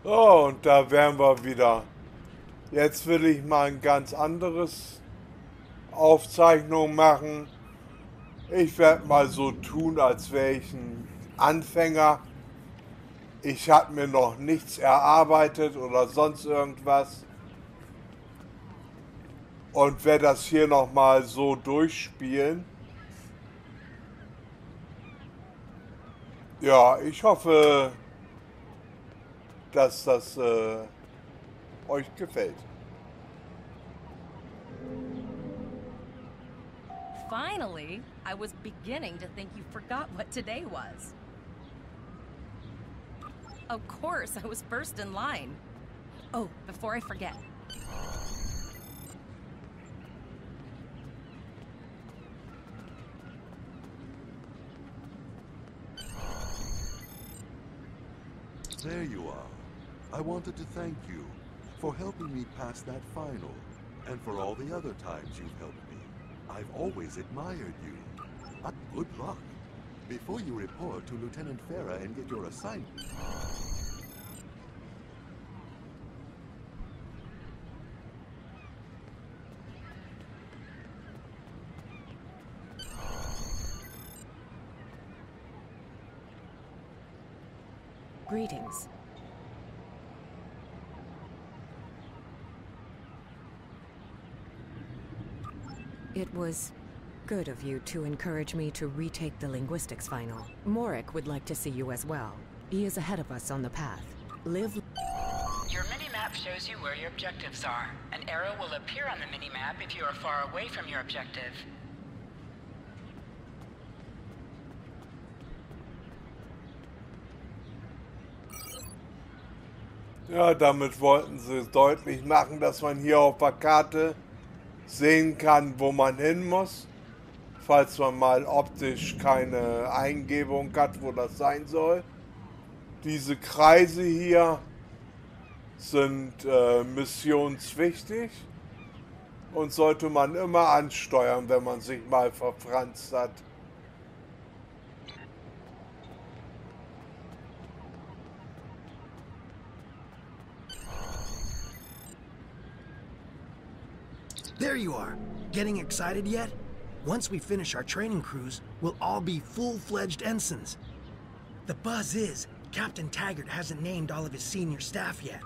Oh, und da wären wir wieder. Jetzt will ich mal ein ganz anderes Aufzeichnung machen. Ich werde mal so tun, als wäre ich ein Anfänger. Ich habe mir noch nichts erarbeitet oder sonst irgendwas. Und werde das hier nochmal so durchspielen. Ja, ich hoffe, dass das euch gefällt. Finally, I was beginning to think you forgot what today was. Of course, I was first in line. Oh, before I forget. There you are. I wanted to thank you for helping me pass that final, and for all the other times you've helped me. I've always admired you. Good luck. Before you report to Lieutenant Farah and get your assignment. Greetings. It was good of you to encourage me to retake the linguistics final. Morik would like to see you as well. He is ahead of us on the path. Live... Your mini-map shows you where your objectives are. An arrow will appear on the mini-map if you are far away from your objective. Ja, damit wollten sie deutlich machen, dass man hier auf der Karte sehen kann, wo man hin muss, falls man mal optisch keine Eingebung hat, wo das sein soll. Diese Kreise hier sind missionswichtig und sollte man immer ansteuern, wenn man sich mal verfranst hat. There you are. Getting excited yet? Once we finish our training cruise, we'll all be full-fledged ensigns. The buzz is, Captain Taggart hasn't named all of his senior staff yet.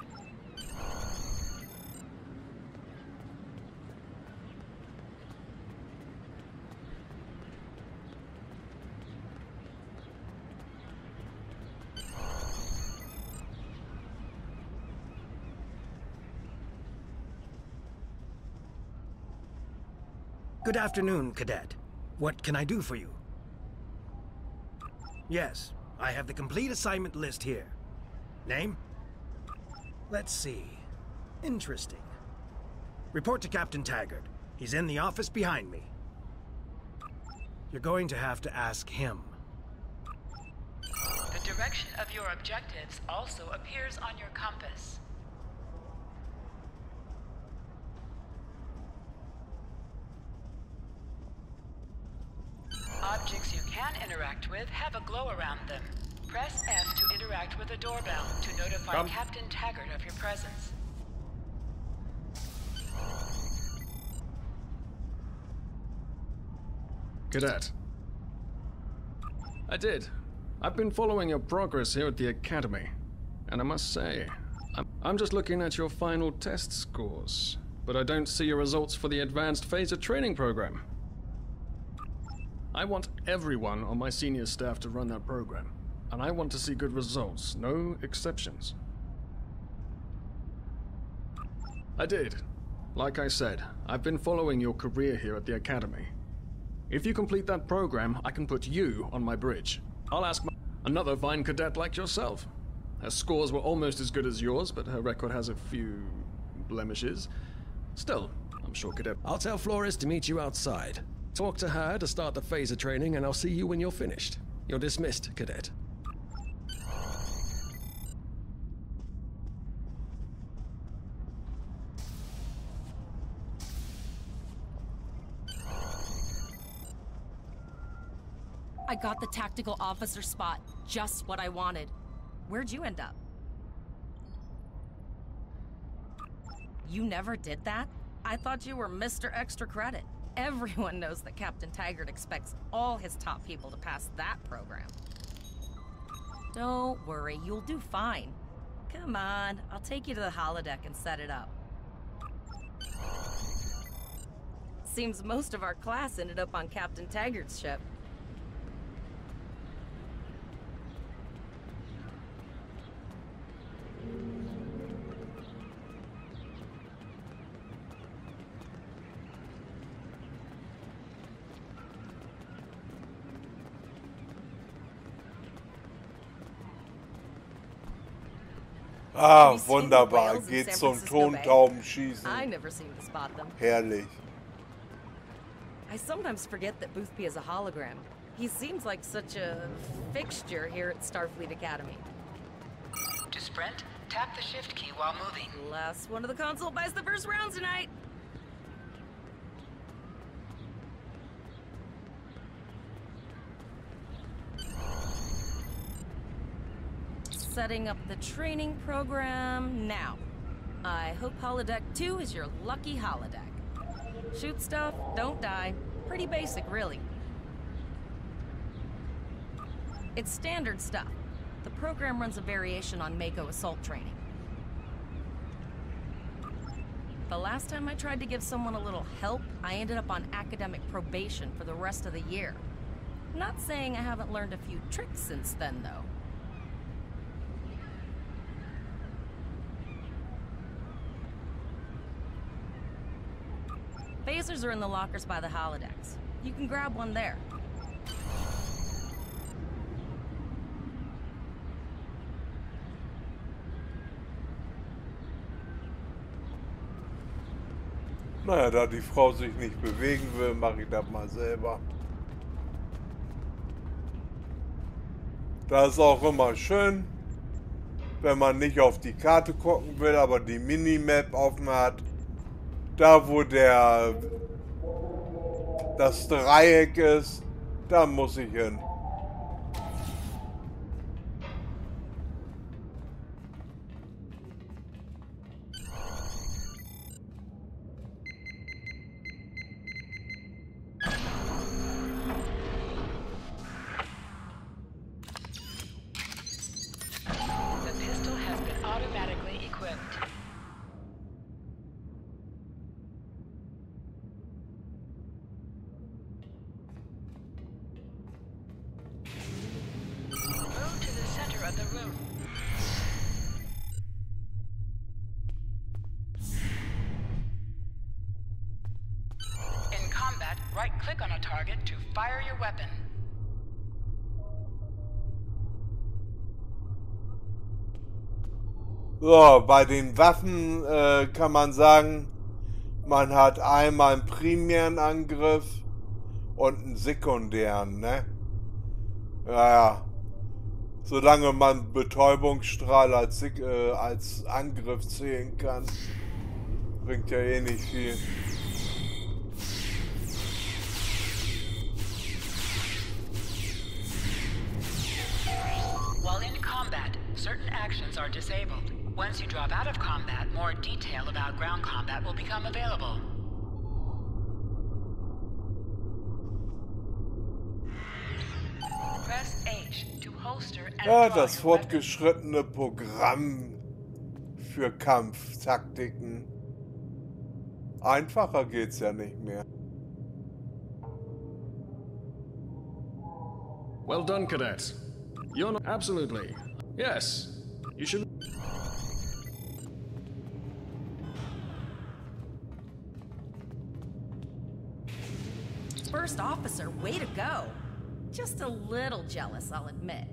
Good afternoon, Cadet. What can I do for you? Yes, I have the complete assignment list here. Name? Let's see. Interesting. Report to Captain Taggart. He's in the office behind me. You're going to have to ask him. The direction of your objectives also appears on your compass. Objects you can interact with have a glow around them. Press F to interact with a doorbell to notify Captain Taggart of your presence. Cadet. I did. I've been following your progress here at the Academy. And I must say, I'm just looking at your final test scores. But I don't see your results for the Advanced Phaser Training Program. I want everyone on my senior staff to run that program. And I want to see good results, no exceptions. I did. Like I said, I've been following your career here at the Academy. If you complete that program, I can put you on my bridge. I'll ask another fine cadet like yourself. Her scores were almost as good as yours, but her record has a few blemishes. Still, I'm sure Cadet... I'll tell Flores to meet you outside. Talk to her to start the phaser training, and I'll see you when you're finished. You're dismissed, Cadet. I got the tactical officer spot. Just what I wanted. Where'd you end up? You never did that? I thought you were Mr. Extra Credit. Everyone knows that Captain Taggart expects all his top people to pass that program. Don't worry, you'll do fine. Come on, I'll take you to the holodeck and set it up. Seems most of our class ended up on Captain Taggart's ship. Ah, Have you seen the wunderbar. whales in Geht San zum Francisco Bay? Tontaubenschießen. I never seem to spot them. Herrlich. I sometimes forget that Boothby is a hologram. He seems like such a fixture here at Starfleet Academy. To sprint, tap the shift key while moving. Last one of the console buys the first round tonight. Setting up the training program now. I hope holodeck 2 is your lucky holodeck. Shoot stuff, don't die. Pretty basic, really. It's standard stuff. The program runs a variation on Mako assault training. The last time I tried to give someone a little help, I ended up on academic probation for the rest of the year. Not saying I haven't learned a few tricks since then, though. Phasers are in the lockers by the holodecks. You can grab one there. Naja, da die Frau sich nicht bewegen will, mache ich das mal selber. Das ist auch immer schön, wenn man nicht auf die Karte gucken will, aber die Minimap offen hat. Da wo das Dreieck ist, da muss ich hin. The pistol has been automatically equipped. Move to the center of the room. In combat, right-click on a target to fire your weapon. So, bei den Waffen kann man sagen, man hat einmal einen primären Angriff und einen sekundären, ne? Ja, solange man Betäubungsstrahl als Angriff zählen kann, bringt ja eh nicht viel. While in combat, certain actions are disabled. Once you drop out of combat, more detail about ground combat will become available. Press H to holster and Ja, draw das your weapon. fortgeschrittene Programm für Kampftaktiken. Einfacher geht's ja nicht mehr. Well done, cadet. You're not... Absolutely. Yes. You should... First officer, way to go. Just a little jealous, I'll admit.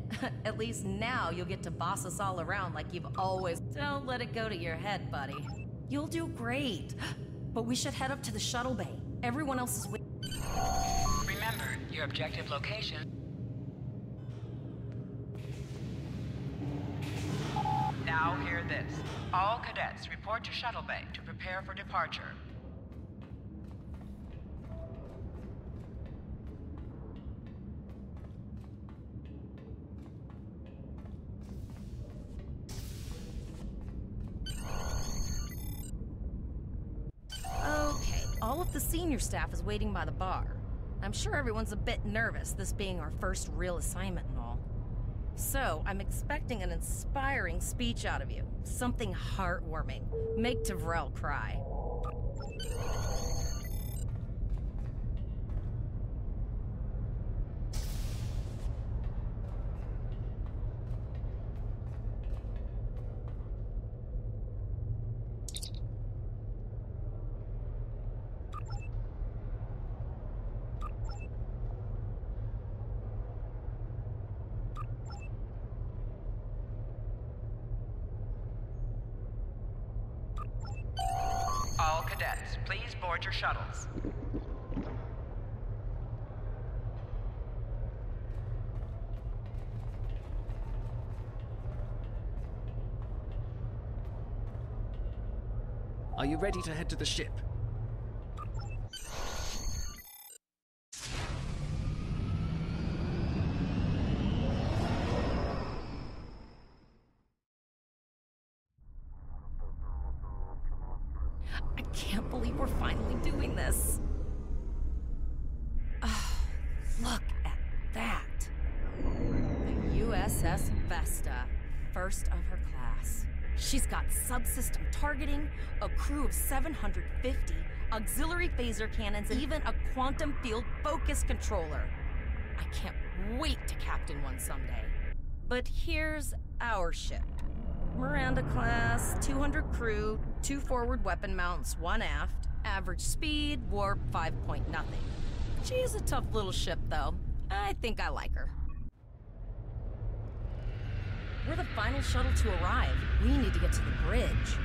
At least now you'll get to boss us all around like you've always... Don't let it go to your head, buddy. You'll do great. But we should head up to the shuttle bay. Everyone else is waiting. Remember, your objective location. Now hear this. All cadets report to shuttle bay to prepare for departure. the senior staff is waiting by the bar. I'm sure everyone's a bit nervous, this being our first real assignment and all. So, I'm expecting an inspiring speech out of you. Something heartwarming. Make Tavrel cry. All cadets, please board your shuttles. Are you ready to head to the ship? I can't believe we're finally doing this. Oh, look at that. The USS Vesta, first of her class. She's got subsystem targeting, a crew of 750, auxiliary phaser cannons, and even a quantum field focus controller. I can't wait to captain one someday. But here's our ship. Miranda class, 200 crew, 2 forward weapon mounts, 1 aft, average speed, warp 5.0. She is a tough little ship, though. I think I like her. We're the final shuttle to arrive. We need to get to the bridge.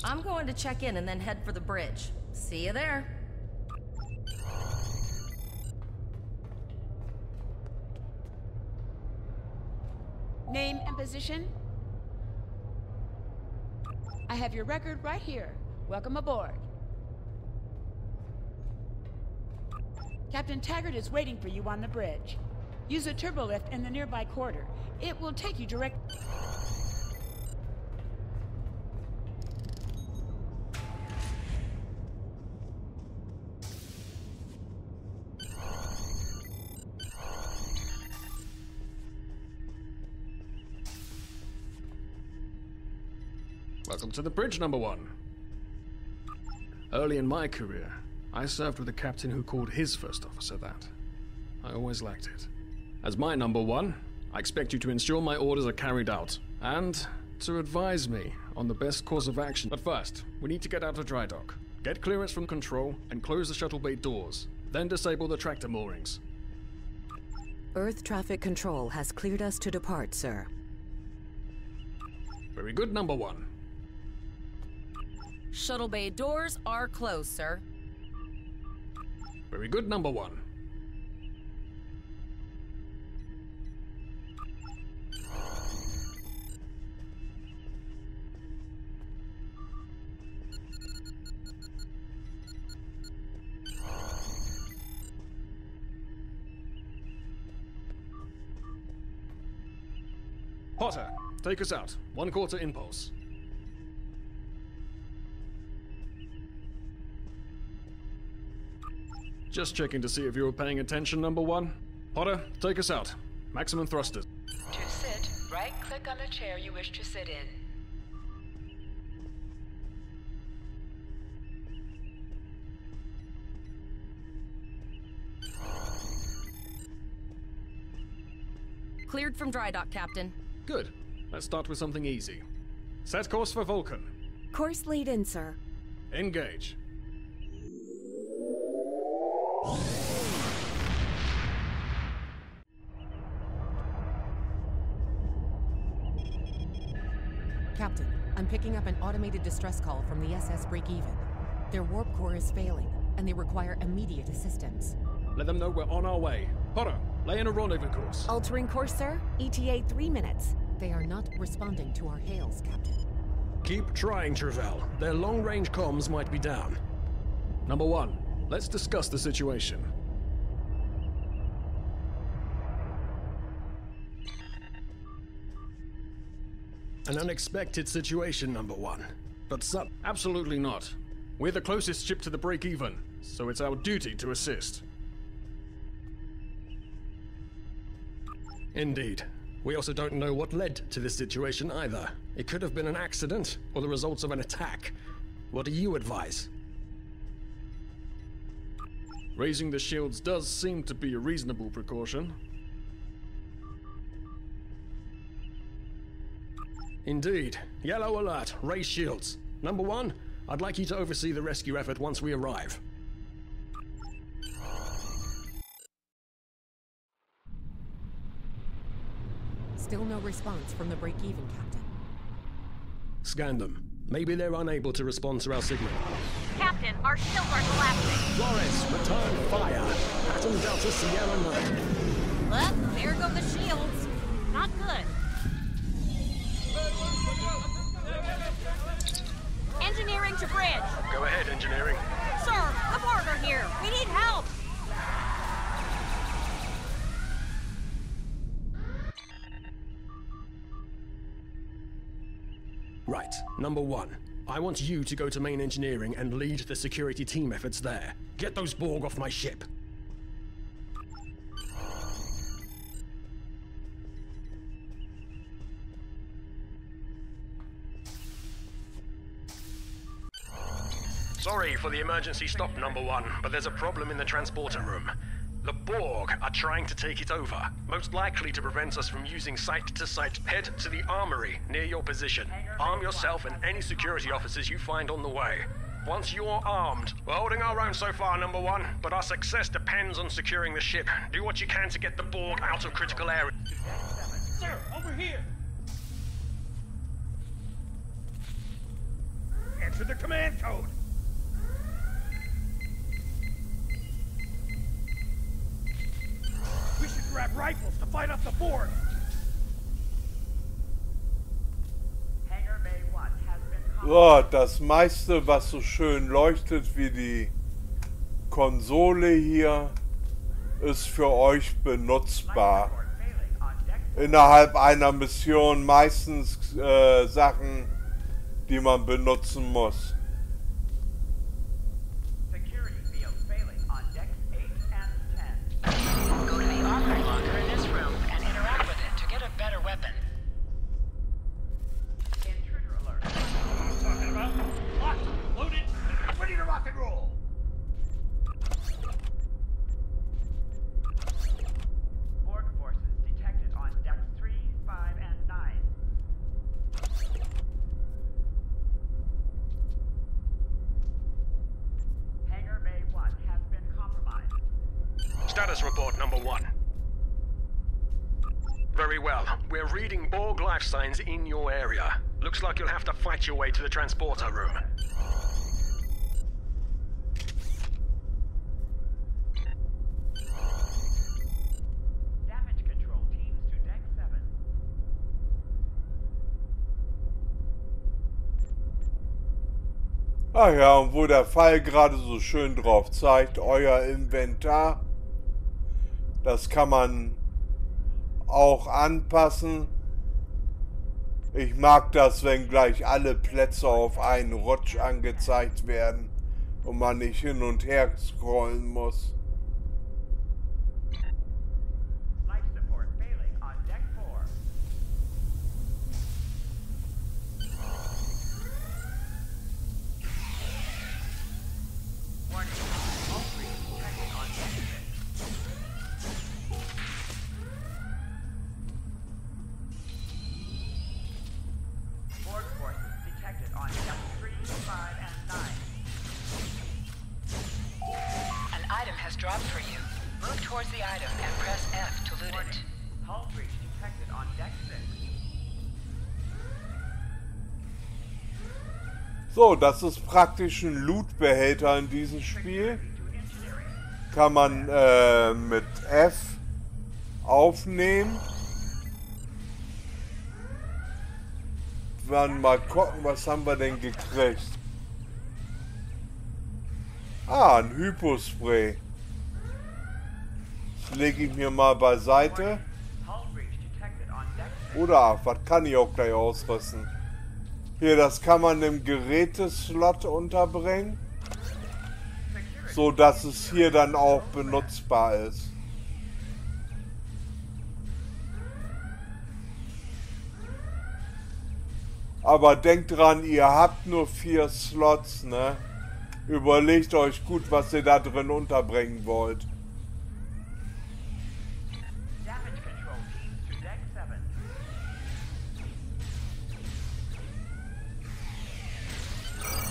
I'm going to check in and then head for the bridge. See you there. Name and position? I have your record right here. Welcome aboard. Captain Taggart is waiting for you on the bridge. Use a turbolift in the nearby corridor. It will take you direct... Welcome to the bridge, number 1. Early in my career, I served with a captain who called his first officer that. I always liked it. As my number 1, I expect you to ensure my orders are carried out, and to advise me on the best course of action. But first, we need to get out of dry dock, get clearance from control, and close the shuttle bay doors, then disable the tractor moorings. Earth traffic control has cleared us to depart, sir. Very good, number 1. Shuttle bay doors are closed, sir. Very good, number 1. Potter, take us out. 1/4 impulse. Just checking to see if you were paying attention, number 1. Potter, take us out. Maximum thrusters. To sit, right-click on the chair you wish to sit in. Cleared from dry dock, Captain. Good. Let's start with something easy. Set course for Vulcan. Course lead in, sir. Engage. Captain, I'm picking up an automated distress call from the SS Break-Even. Their warp core is failing, and they require immediate assistance. Let them know we're on our way. Potter, lay in a rendezvous course. Altering course, sir. ETA 3 minutes. They are not responding to our hails, Captain. Keep Keep trying, Travell. Their long-range comms might be down. Number 1, let's discuss the situation. An unexpected situation, Number 1. But Absolutely not. We're the closest ship to the break-even, so it's our duty to assist. Indeed. We also don't know what led to this situation either. It could have been an accident, or the results of an attack. What do you advise? Raising the shields does seem to be a reasonable precaution. Indeed. Yellow alert. Raise shields. Number 1, I'd like you to oversee the rescue effort once we arrive. Still no response from the break-even, Captain. Scan them. Maybe they're unable to respond to our signal. Captain, our shields are collapsing. Flores, return fire. Pattern Delta Sierra 9. Well, there go the shields. Not good. Engineering to bridge. Go ahead, engineering. Sir, the Borg are here. We need help. Right. Number 1. I want you to go to main engineering and lead the security team efforts there. Get those Borg off my ship. Sorry for the emergency stop, Number 1, but there's a problem in the transporter room. The Borg are trying to take it over, most likely to prevent us from using site-to-site. Head to the armory near your position. Arm yourself and any security officers you find on the way. Once you're armed, we're holding our own so far, Number 1, but our success depends on securing the ship. Do what you can to get the Borg out of critical areas. Sir, over here! Enter the command code! We should grab rifles to fight off the Borg! So, das meiste, was so schön leuchtet wie die Konsole hier, ist für euch benutzbar. Innerhalb einer Mission meistens Sachen, die man benutzen muss. Go to the armory locker in this room and interact with it to get a better weapon. Intruder alert. What are you talking about? Locked, loaded, ready to rock and roll! Borg forces detected on decks 3, 5, and 9. Hangar Bay 1 has been compromised. Status report, Number 1. Very well. We're reading Borg life signs in your area. Looks like you'll have to fight your way to the transporter room. Damage control teams to deck 7. Ach ja, und wo der Pfeil gerade so schön drauf zeigt, euer Inventar, das kann man auch anpassen. Ich mag das, wenn gleich alle Plätze auf einen Rutsch angezeigt werden und man nicht hin und her scrollen muss. Life support failing on deck 4. Warning. All three detected on deck 6. Borg forces detected on deck 3, 5, and 9. An item has dropped for you. Move towards the item and press F to loot it. Hull breach detected on deck 6. So, das ist praktisch ein Lootbehälter in diesem Spiel. Kann man mit F aufnehmen. werden mal gucken, was haben wir denn gekriegt. Ah, ein Hypospray. Das lege ich mir mal beiseite. Oder, was kann ich auch gleich ausrüsten? Hier, das kann man im Geräteslot unterbringen. So dass es hier dann auch benutzbar ist. Aber denkt dran, ihr habt nur 4 Slots, ne? Überlegt euch gut, was ihr da drin unterbringen wollt.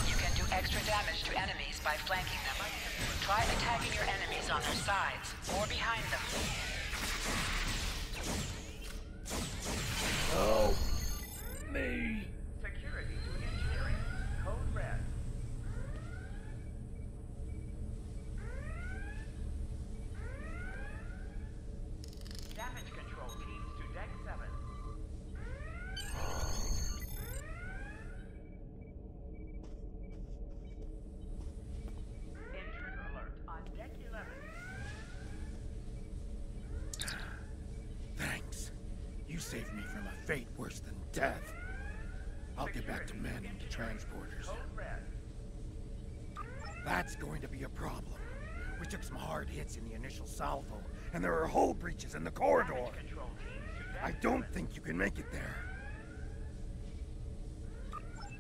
You can do extra damage to enemies by flanking them. Try attacking your enemies on their sides or behind them. Help me. Security to engineering. Code red. Damage control teams to deck 7. Intruder alert on deck 11. Thanks. You saved me from a fate worse than death. I'll get back to manning the transporters. Code red. That's going to be a problem. We took some hard hits in the initial salvo, and there are hull breaches in the corridor. Control teams to deck I don't think you can make it there.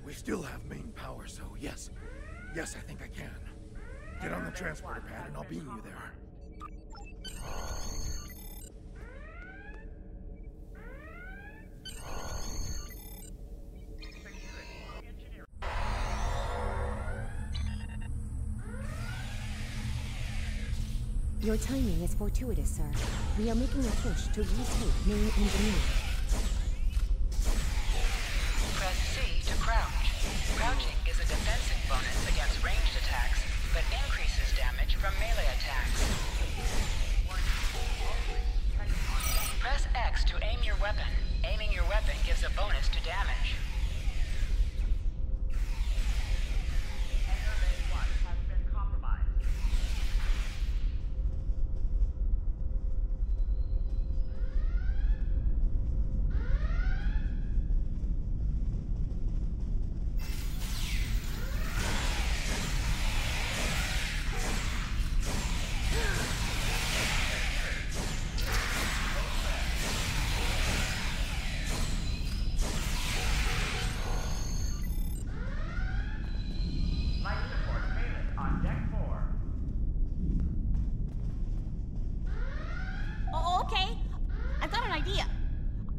We still have main power, so yes. Yes, I think I can. Get on the transporter pad and I'll beam you there. Your timing is fortuitous, sir. We are making a push to retake main engineering. Press C to crouch. Crouching is a defensive bonus against ranged attacks, but increases damage from melee attacks. Press X to aim your weapon. Aiming your weapon gives a bonus to damage. Hangar Bay 1 has been compromised. Life support failing on deck 4. Oh, okay. I've got an idea.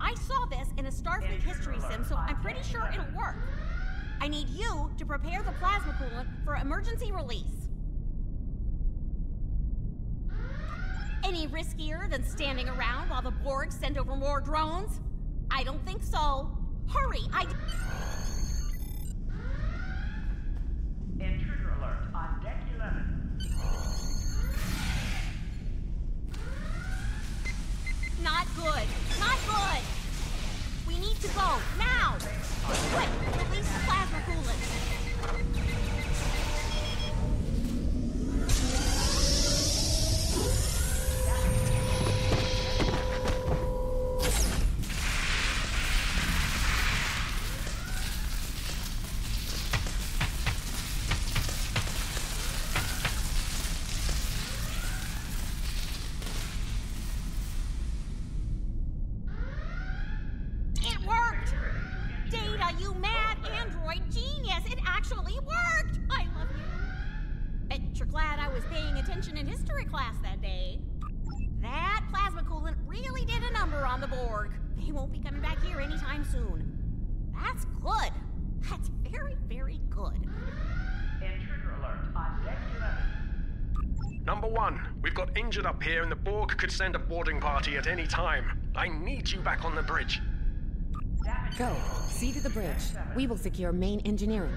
I saw this in a Starfleet history sim, so I'm pretty sure it'll work. I need you to prepare the plasma coolant for emergency release. Any riskier than standing around while the Borg send over more drones? I don't think so. Hurry, Intruder alert on deck 11. Not good. Not good. We need to go now. Quick, release the plasma coolant. It worked! Data, you mad android genius! It actually worked! I love you. Bet you're glad I was paying attention in history class that day. That plasma coolant really did a number on the Borg. They won't be coming back here anytime soon. That's good. That's very, very good. Intruder alert on deck 11. Number 1, we've got injured up here and the Borg could send a boarding party at any time. I need you back on the bridge. Go. See to the bridge. We will secure main engineering.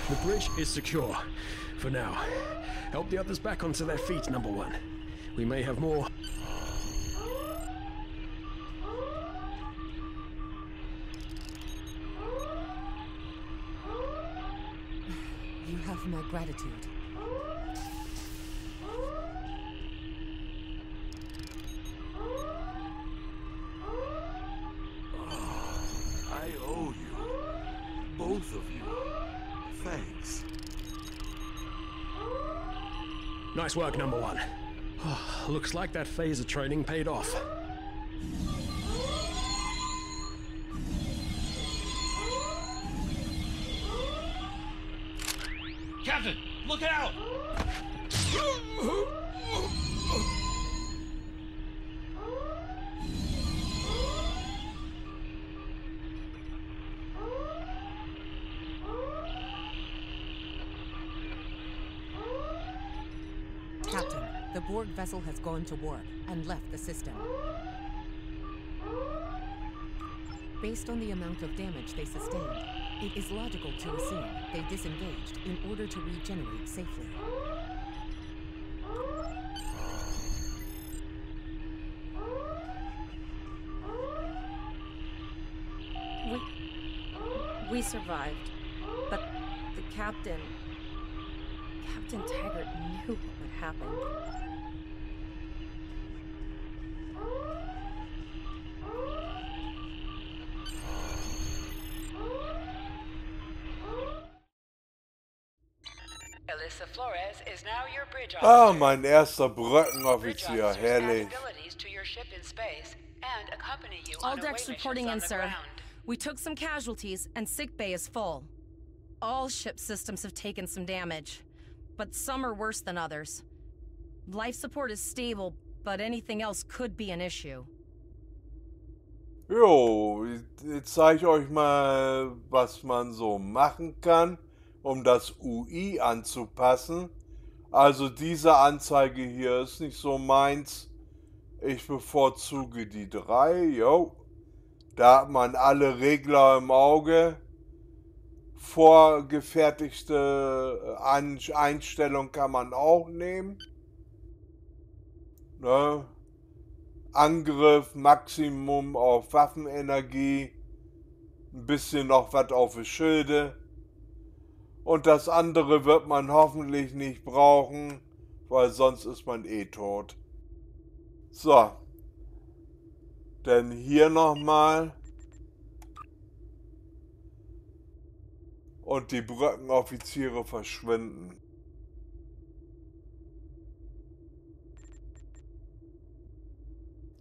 The bridge is secure. For now. Help the others back onto their feet, number one. We may have more. You have my gratitude. I owe you. Both of you. Thanks. Nice work, number one. Looks like that phaser training paid off. Captain, look out! Captain, the Borg vessel has gone to warp and left the system. Based on the amount of damage they sustained, it is logical to assume they disengaged in order to regenerate safely. We survived, but the Captain Taggart knew what would happen. Alyssa Flores is now your bridge Ah, officer. mein erster Bridge Brückenoffizier, officers herrlich. add abilities to your ship in space and accompany you All on away decks missions reporting on in, the sir. ground. We took some casualties, and sickbay is full. All ship systems have taken some damage, but some are worse than others. Life support is stable, but anything else could be an issue. Jo, jetzt zeige ich euch mal, was man so machen kann, um das UI anzupassen. Also diese Anzeige hier ist nicht so meins. Ich bevorzuge die 3, jo. Da hat man alle Regler im Auge. Vorgefertigte Einstellung kann man auch nehmen. Ne? Angriff, Maximum auf Waffenenergie, ein bisschen noch was auf die Schilde. Und das andere wird man hoffentlich nicht brauchen, weil sonst ist man eh tot. So. Denn hier nochmal. Und die Brückenoffiziere verschwinden.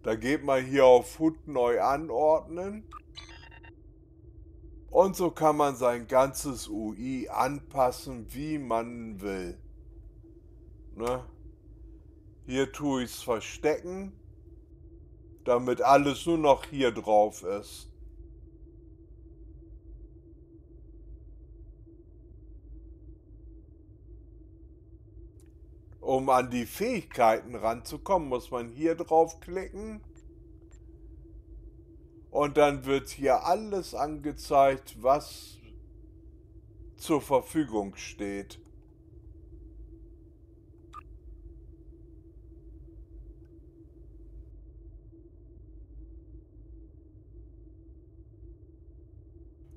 Da geht man hier auf Hut neu anordnen. Und so kann man sein ganzes UI anpassen, wie man will. Ne? Hier tue ich es verstecken, damit alles nur noch hier drauf ist. Um an die Fähigkeiten ranzukommen, muss man hier draufklicken. Und dann wird hier alles angezeigt, was zur Verfügung steht.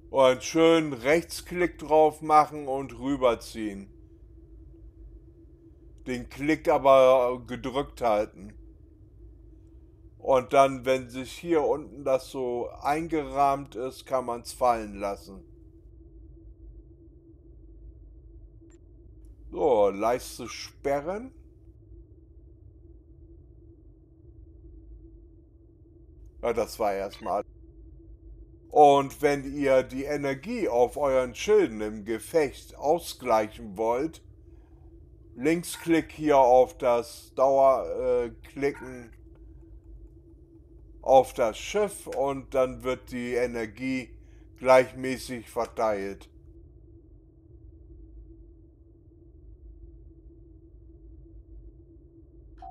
Und schön Rechtsklick drauf machen und rüberziehen. Den Klick aber gedrückt halten. Und dann, wenn sich hier unten das so eingerahmt ist, kann man es fallen lassen. So, Leiste sperren. Ja, das war erstmal. Und wenn ihr die Energie auf euren Schilden im Gefecht ausgleichen wollt, Linksklick hier auf das Dauerklicken auf das Schiff und dann wird die Energie gleichmäßig verteilt.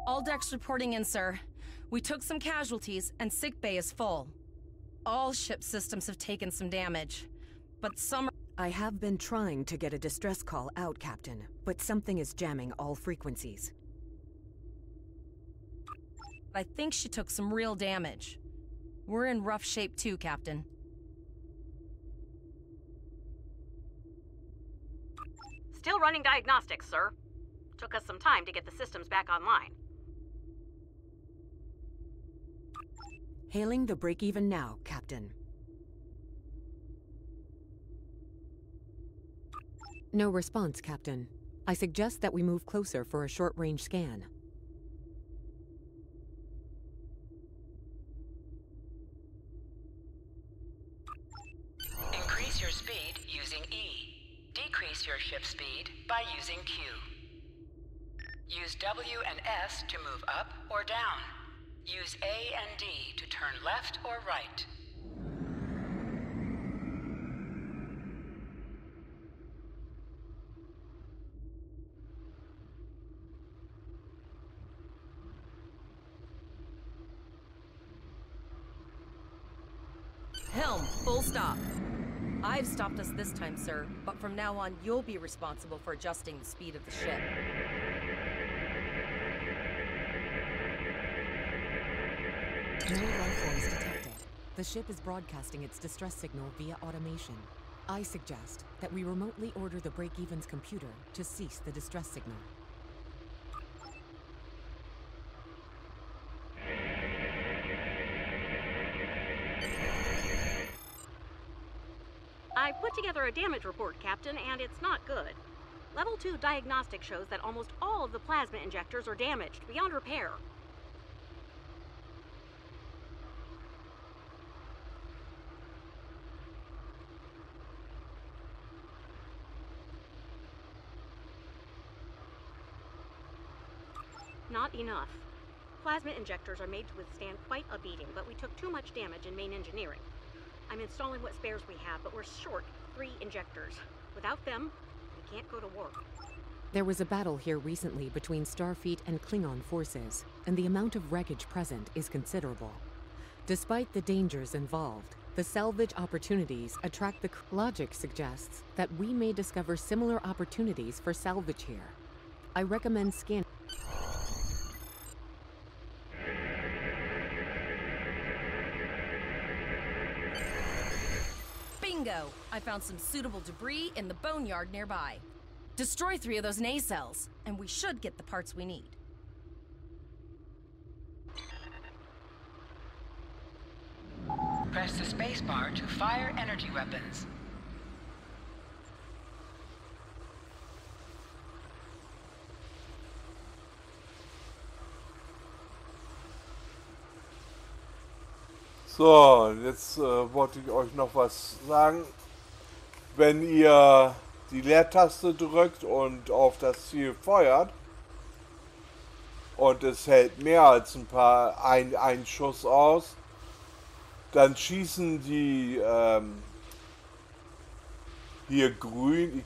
All decks reporting in, sir. We took some casualties, and sickbay is full. All ship systems have taken some damage, but some are... I have been trying to get a distress call out, Captain, but something is jamming all frequencies. I think she took some real damage. We're in rough shape too, Captain. Still running diagnostics, sir. Took us some time to get the systems back online. Hailing the break-even now, Captain. No response, Captain. I suggest that we move closer for a short-range scan. Increase your speed using E. Decrease your ship speed by using Q. Use W and S to move up or down. Use A and D to turn left or right. Helm, full stop. I've stopped us this time, sir, but from now on, you'll be responsible for adjusting the speed of the ship. No life forms detected. The ship is broadcasting its distress signal via automation. I suggest that we remotely order the break-even's computer to cease the distress signal. I put together a damage report, Captain, and it's not good. Level 2 diagnostic shows that almost all of the plasma injectors are damaged beyond repair. Not enough. Plasma injectors are made to withstand quite a beating, but we took too much damage in main engineering. I'm installing what spares we have, but we're short 3 injectors. Without them, we can't go to war. There was a battle here recently between Starfleet and Klingon forces, and the amount of wreckage present is considerable. Despite the dangers involved, the salvage opportunities attract the logic suggests that we may discover similar opportunities for salvage here. I recommend scanning. Bingo! I found some suitable debris in the boneyard nearby. Destroy 3 of those nacelles, and we should get the parts we need. Press the spacebar to fire energy weapons. So, jetzt wollte ich euch noch was sagen. Wenn ihr die Leertaste drückt und auf das Ziel feuert und es hält mehr als ein Schuss aus, dann schießen die hier grün.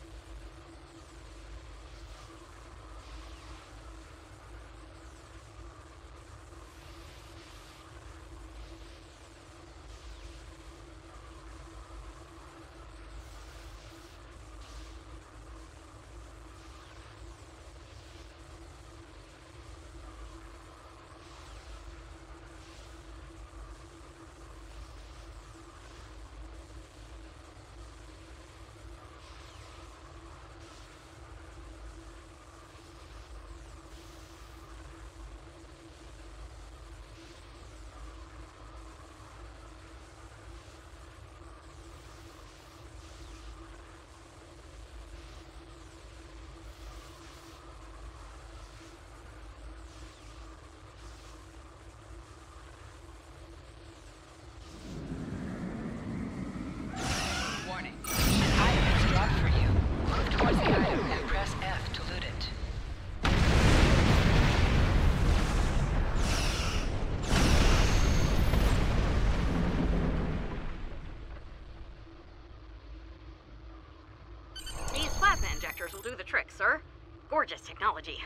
Will do the trick, sir. Gorgeous technology.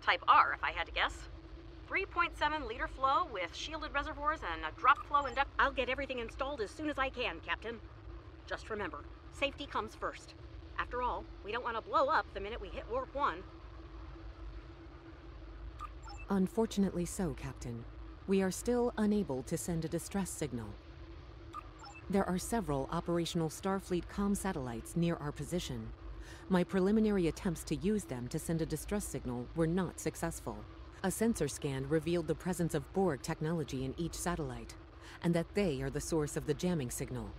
Type R, if I had to guess. 3.7 liter flow with shielded reservoirs and a drop flow induct. I'll get everything installed as soon as I can, Captain. Just remember, Safety comes first. After all, we don't want to blow up the minute we hit warp 1. Unfortunately so, Captain. We are still unable to send a distress signal. There are several operational Starfleet comm satellites near our position. My preliminary attempts to use them to send a distress signal were not successful. A sensor scan revealed the presence of Borg technology in each satellite, and that they are the source of the jamming signal.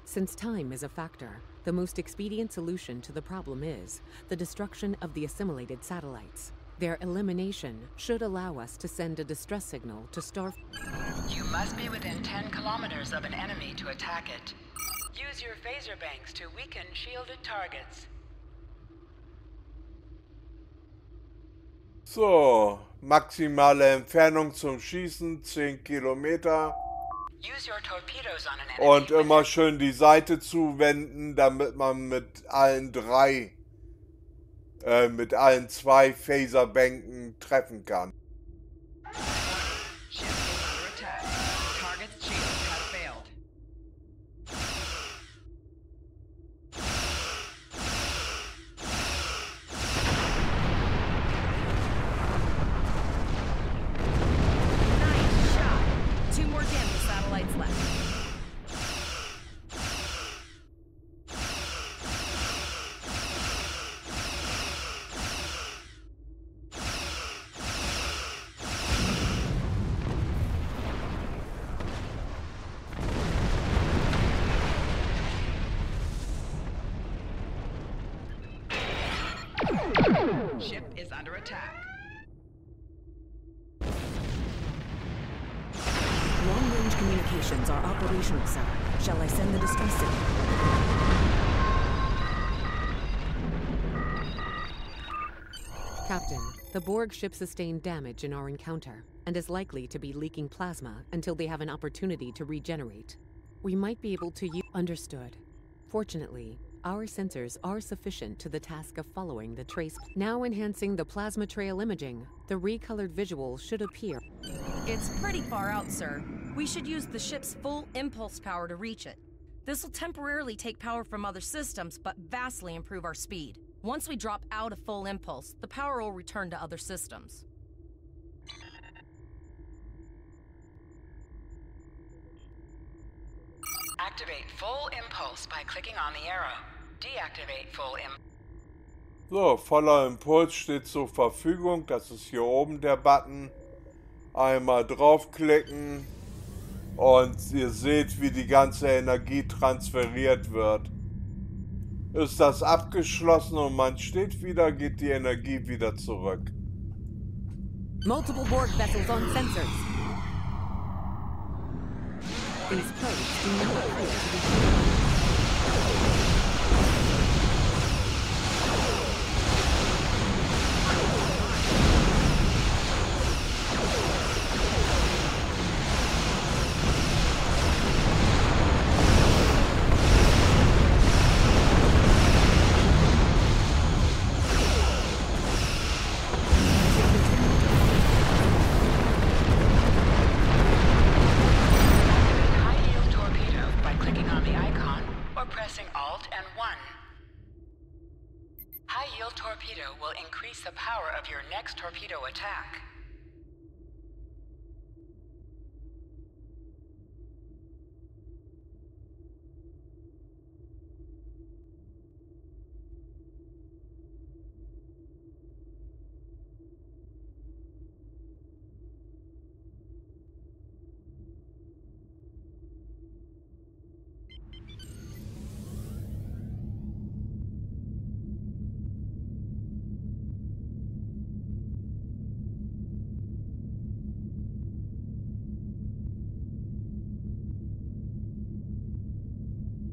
Since time is a factor, the most expedient solution to the problem is the destruction of the assimilated satellites. Their elimination should allow us to send a distress signal to Star... You must be within 10 kilometers of an enemy to attack it. Use your phaser banks to weaken shielded targets. So, maximale Entfernung zum Schießen 10 Kilometer. Use your torpedoes on an enemy. Und immer schön die Seite zuwenden, damit man mit allen zwei Phaserbänken treffen kann. Ship is under attack. Target's shields have failed. Nice shot. 2 more jamming satellites left. Ship is under attack. Long-range communications are operational, sir. Shall I send the distress signal? Captain, the Borg ship sustained damage in our encounter and is likely to be leaking plasma until they have an opportunity to regenerate. We might be able to use... Understood. Fortunately, our sensors are sufficient to the task of following the trace. Now enhancing the plasma trail imaging, the recolored visual should appear. It's pretty far out, sir. We should use the ship's full impulse power to reach it. This will temporarily take power from other systems, but vastly improve our speed. Once we drop out of full impulse, the power will return to other systems. Activate full impulse by clicking on the arrow. Deactivate full impulse. So, voller Impuls steht zur Verfügung. Das ist hier oben der Button. Einmal draufklicken und ihr seht, wie die ganze Energie transferiert wird. Ist das abgeschlossen und man steht wieder, geht die Energie wieder zurück. Multiple Borg vessels on sensors. These probes do not appear to be... High-yield torpedo will increase the power of your next torpedo attack.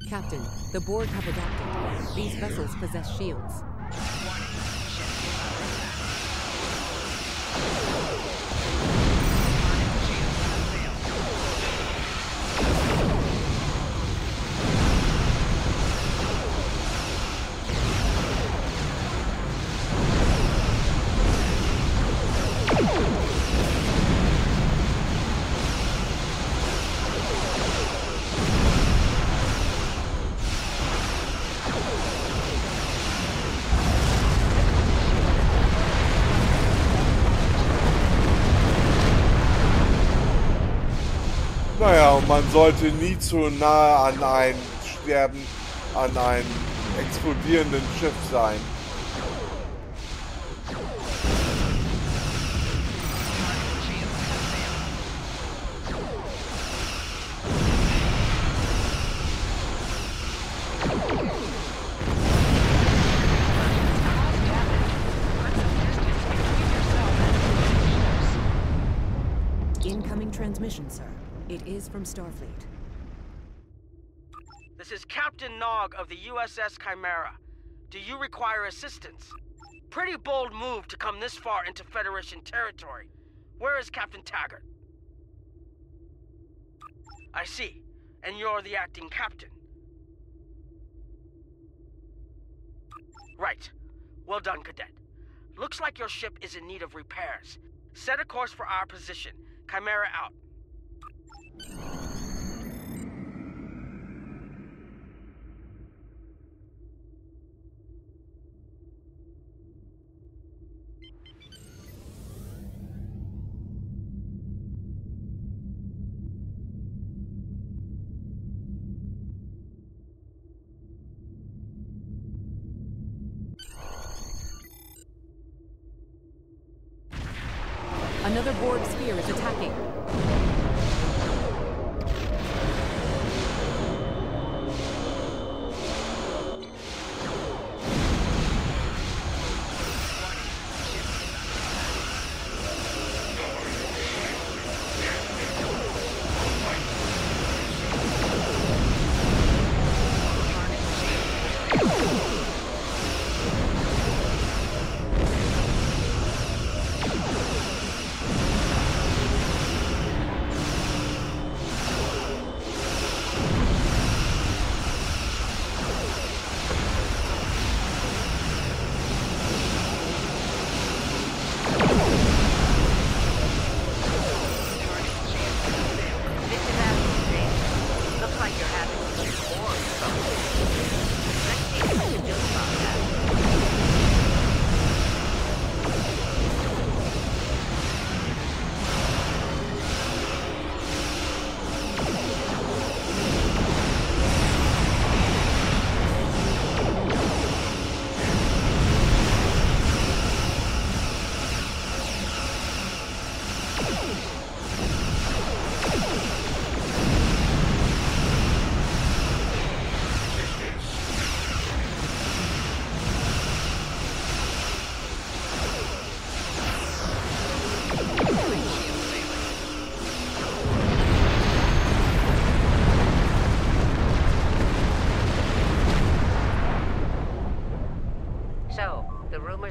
Captain, the Borg have adapted. These vessels possess shields. Naja, und man sollte nie zu nahe an ein explodierenden Schiff sein. Incoming transmission, sir. It is from Starfleet. This is Captain Nog of the USS Chimera. Do you require assistance? Pretty bold move to come this far into Federation territory. Where is Captain Taggart? I see. And you're the acting captain. Right. Well done, Cadet. Looks like your ship is in need of repairs. Set a course for our position. Chimera out. Another Borg sphere is attacking.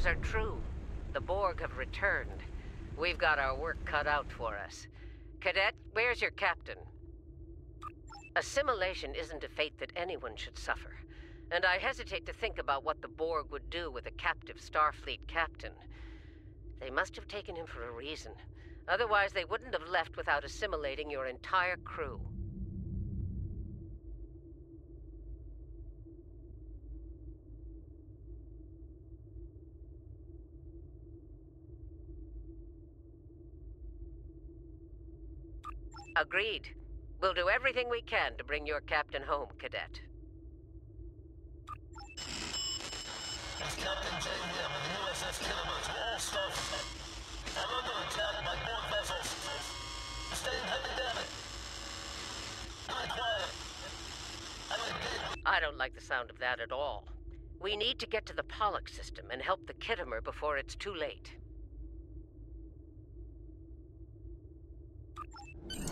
Are true. The Borg have returned. We've got our work cut out for us. Cadet, where's your captain? Assimilation isn't a fate that anyone should suffer, and I hesitate to think about what the Borg would do with a captive Starfleet captain. They must have taken him for a reason. Otherwise, they wouldn't have left without assimilating your entire crew. Agreed. We'll do everything we can to bring your captain home, Cadet. It's Captain J.M. of the USS Kilometer to all Starfleet. I'm under attack by Borg vessels. Stay heavy damage. Very quiet. I don't like the sound of that at all. We need to get to the Pollock system and help the Kittimer before it's too late.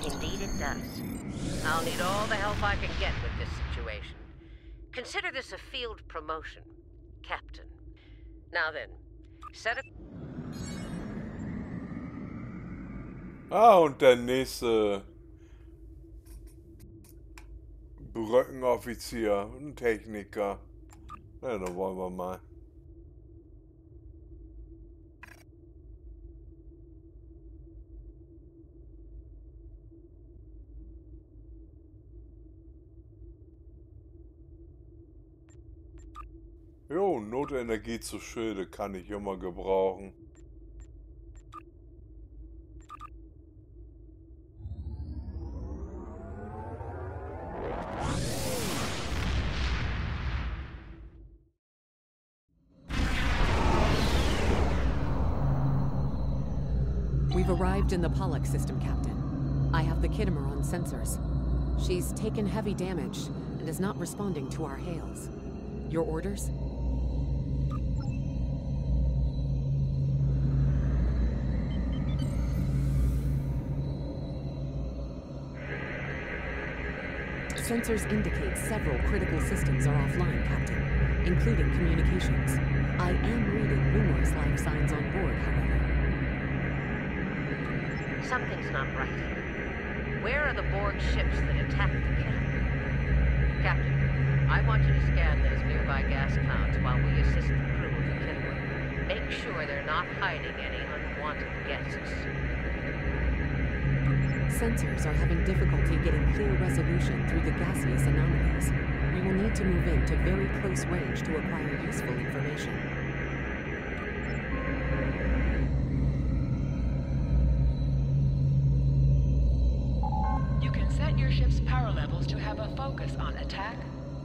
Indeed it does. I'll need all the help I can get with this situation. Consider this a field promotion, Captain. Now then, set a... Ah, und der nächste Brückenoffizier, ein Techniker. Ja, dann wollen wir mal. Jo, Notenergie zu Schilde kann ich immer gebrauchen. We've arrived in the Pollock system, Captain. I have the Kittimer on sensors. She's taken heavy damage and is not responding to our hails. Your orders? Sensors indicate several critical systems are offline, Captain, including communications. I am reading numerous life signs on board, however. Something's not right here. Where are the Borg ships that attacked the Kittimer? Captain, I want you to scan those nearby gas clouds while we assist the crew of the Kittimer. Make sure they're not hiding any unwanted guests. Sensors are having difficulty getting clear resolution through the gaseous anomalies. We will need to move into very close range to acquire useful information. You can set your ship's power levels to have a focus on attack,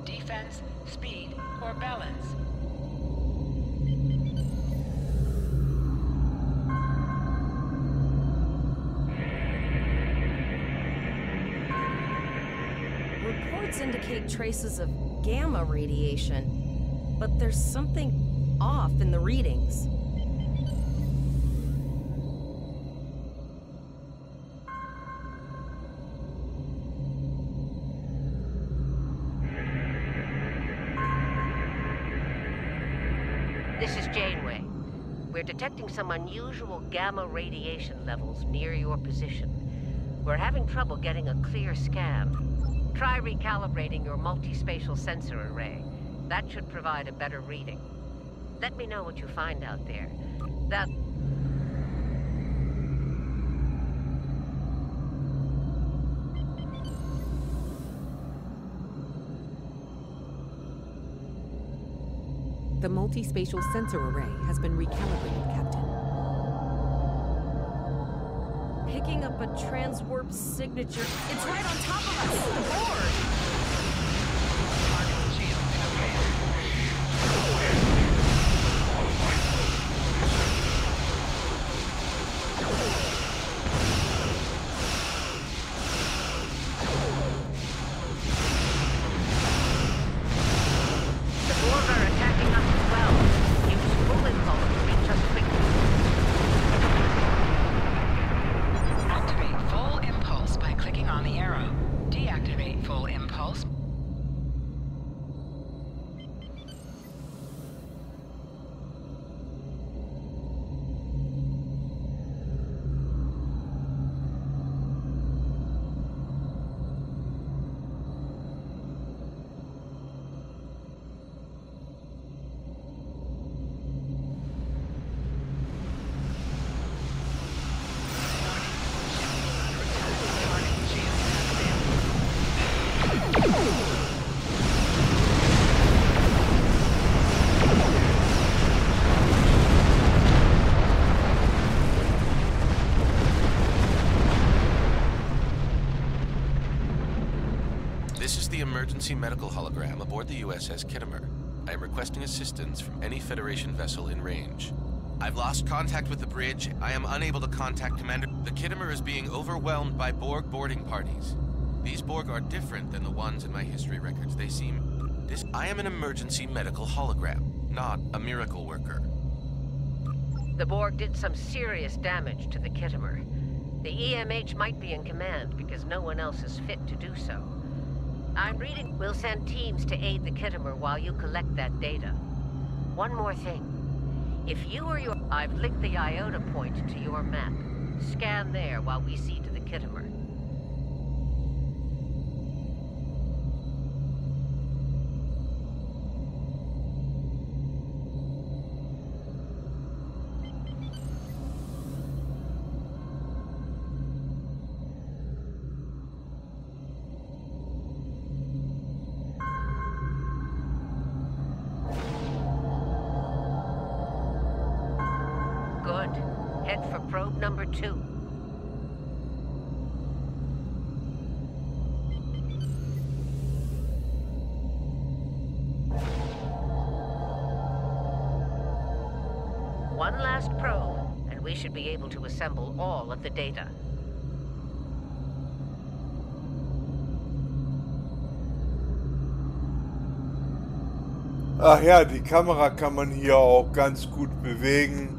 defense, speed, or balance. Reports indicate traces of gamma radiation, but there's something off in the readings. This is Janeway. We're detecting some unusual gamma radiation levels near your position. We're having trouble getting a clear scan. Try recalibrating your multispatial sensor array. That should provide a better reading. Let me know what you find out there. The multispatial sensor array has been recalibrated, Captain. Picking up a transwarp signature. It's right on top of us! The board! Emergency medical hologram aboard the USS Kittimer. I am requesting assistance from any Federation vessel in range. I've lost contact with the bridge. I am unable to contact Commander. The Kittimer is being overwhelmed by Borg boarding parties. These Borg are different than the ones in my history records. They seem... I am an emergency medical hologram, not a miracle worker. The Borg did some serious damage to the Kittimer. The EMH might be in command because no one else is fit to do so. I'm reading. We'll send teams to aid the Kittimer while you collect that data. One more thing. If you or your... I've linked the Iota point to your map. Scan there while we see to the Kittimer. Good. Head for probe number 2. One last probe, and and we should be able to assemble all of the data. Ach ja, die Kamera kann man hier auch ganz gut bewegen.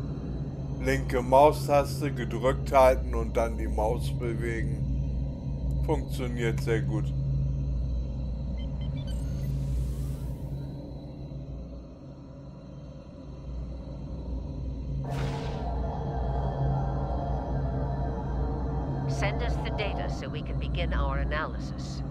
Linke Maustaste gedrückt halten und dann die Maus bewegen. Funktioniert sehr gut. Send us the data so we can begin our analysis.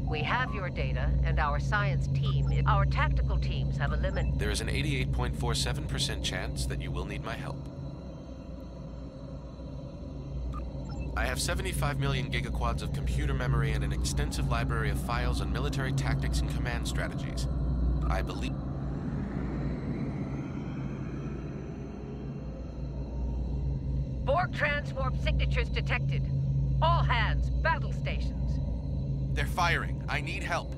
We have your data, and our science team, our tactical teams have eliminated... There is an 88.47% chance that you will need my help. I have 75 million gigaquads of computer memory and an extensive library of files on military tactics and command strategies. I believe... Borg transwarp signatures detected. All hands, battle stations. They're firing. I need help.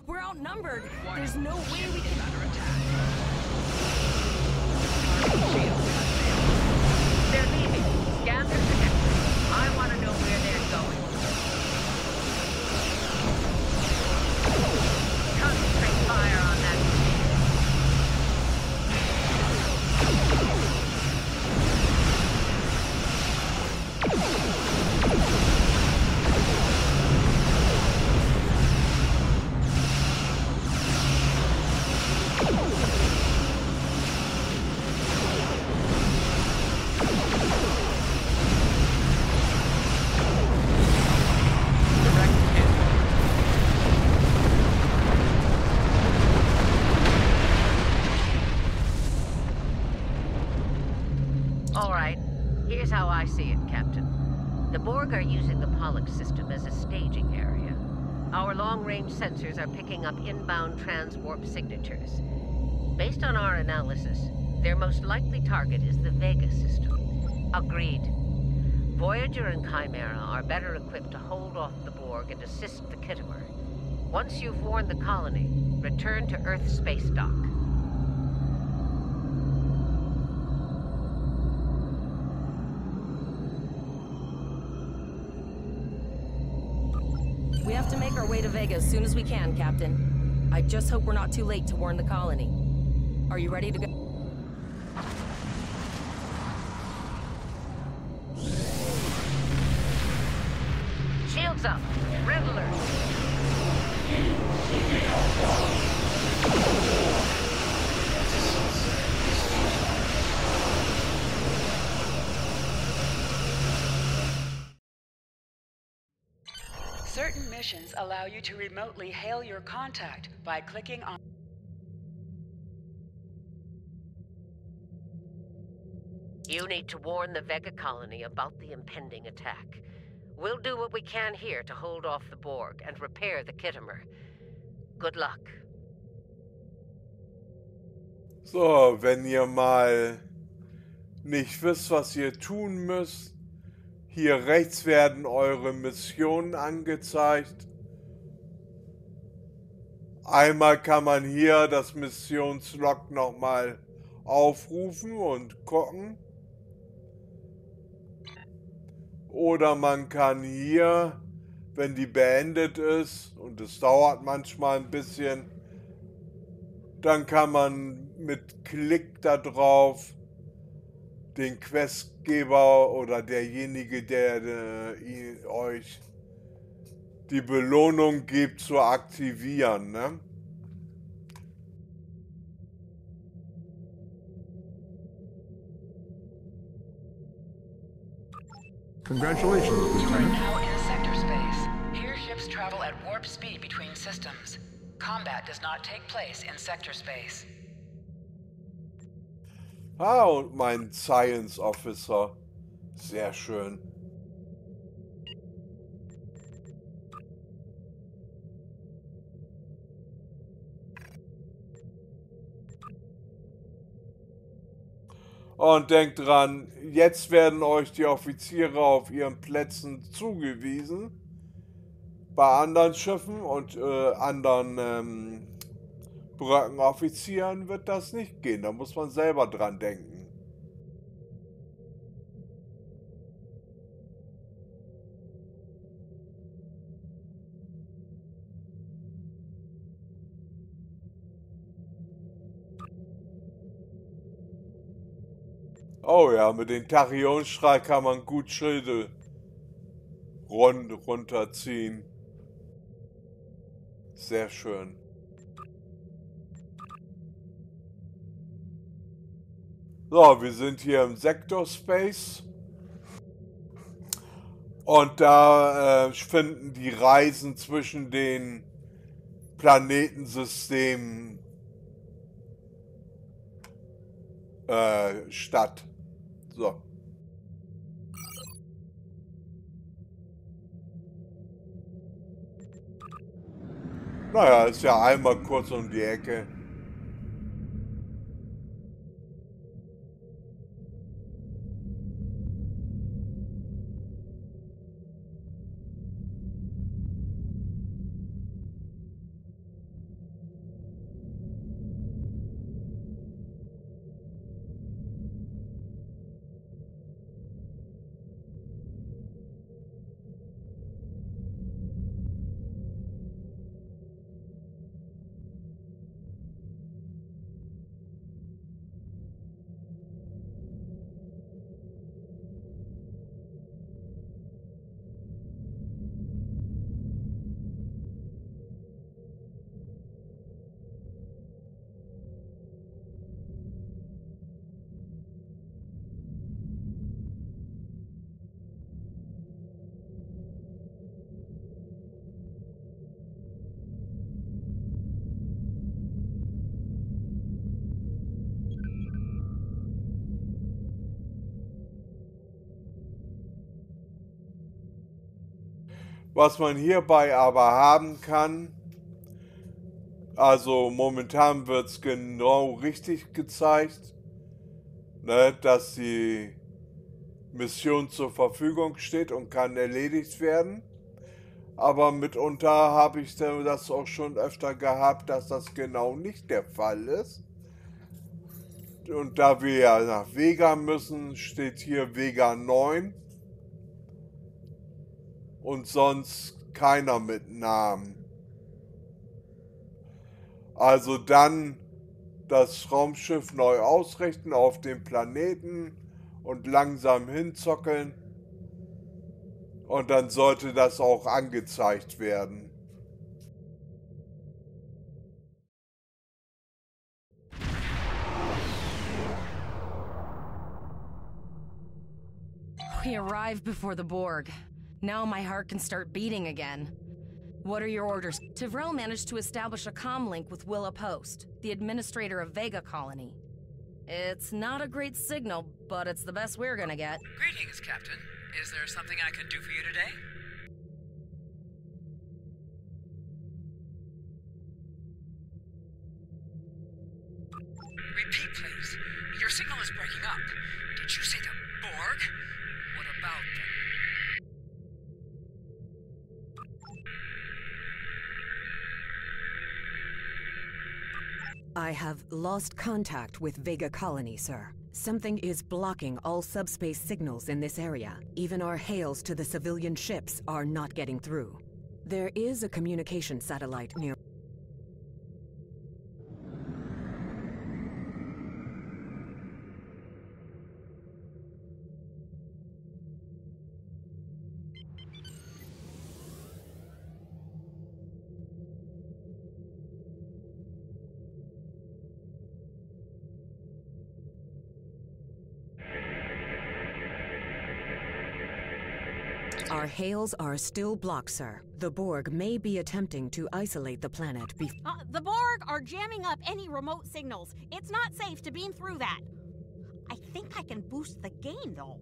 We're outnumbered. There's no way we can... They're leaving. Scan their trajectory. I want to know where they're going. Concentrate fire on that I see it, Captain. The Borg are using the Pollux system as a staging area. Our long-range sensors are picking up inbound transwarp signatures. Based on our analysis, their most likely target is the Vega system. Agreed. Voyager and Chimera are better equipped to hold off the Borg and assist the Kittimer. Once you've warned the colony, return to Earth space dock. We have to make our way to Vega as soon as we can, Captain. I just hope we're not too late to warn the colony. Are you ready to go? Shields up. Red alert. Certain missions allow you to remotely hail your contact by clicking on... You need to warn the Vega colony about the impending attack. We'll do what we can here to hold off the Borg and repair the Kittimer. Good luck. So, wenn ihr mal nicht wisst, was ihr tun müsst, hier rechts werden eure Missionen angezeigt. Einmal kann man hier das Missionslog nochmal aufrufen und gucken. Oder man kann hier, wenn die beendet ist, und es dauert manchmal ein bisschen, dann kann man mit Klick da drauf den Questgeber oder derjenige, der euch die Belohnung gibt, zu aktivieren, ne? Congratulations, you are now in sector space. Here ships travel at warp speed between systems. Combat does not take place in sector space. Ah, und mein Science Officer. Sehr schön. Und denkt dran, jetzt werden euch die Offiziere auf ihren Plätzen zugewiesen. Bei anderen Schiffen und anderen Brückenoffizieren wird das nicht gehen. Da muss man selber dran denken. Oh ja, mit dem Tachyonstrahl kann man gut Schilde runterziehen. Sehr schön. So, wir sind hier im Sektor Space. Und da finden die Reisen zwischen den Planetensystemen statt. So. Naja, ist ja einmal kurz um die Ecke. Was man hierbei aber haben kann, also momentan wird es genau richtig gezeigt, ne, dass die Mission zur Verfügung steht und kann erledigt werden. Aber mitunter habe ich das auch schon öfter gehabt, dass das genau nicht der Fall ist. Und da wir ja nach Vega müssen, steht hier Vega 9. Und sonst keiner mit Namen. Also dann das Raumschiff neu ausrichten auf dem Planeten und langsam hinzockeln. Und dann sollte das auch angezeigt werden. We arrived before the Borg. Now my heart can start beating again. What are your orders? Tivrel managed to establish a comm link with Willa Post, the administrator of Vega Colony. It's not a great signal, but it's the best we're gonna get. Greetings, Captain. Is there something I can do for you today? Repeat. signal is breaking up. Did you say the Borg? What about them? I have lost contact with Vega Colony, sir. Something is blocking all subspace signals in this area. Even our hails to the civilian ships are not getting through. There is a communication satellite near. Our hails are still blocked, sir. The Borg may be attempting to isolate the planet The Borg are jamming up any remote signals. It's not safe to beam through that. I think I can boost the gain, though.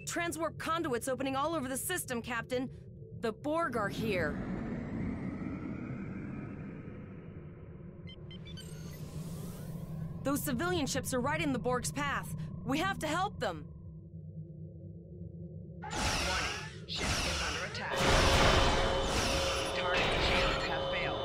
Transwarp conduits opening all over the system, Captain. The Borg are here. Those civilian ships are right in the Borg's path. We have to help them. Warning. Ship is under attack. Target shields have failed.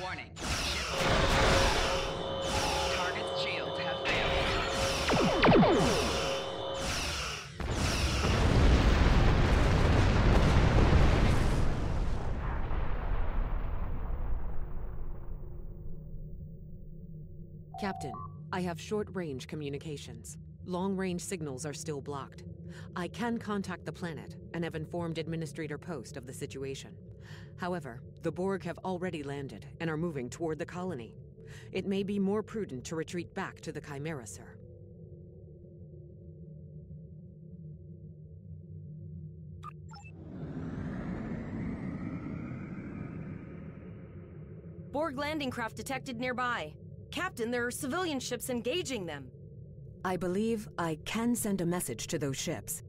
Warning. Ship. Target's shields have failed. Captain, I have short-range communications. Long-range signals are still blocked. I can contact the planet and have informed Administrator Post of the situation. However, the Borg have already landed and are moving toward the colony. It may be more prudent to retreat back to the Chimera, sir. Borg landing craft detected nearby. Captain, there are civilian ships engaging them. I believe I can send a message to those ships.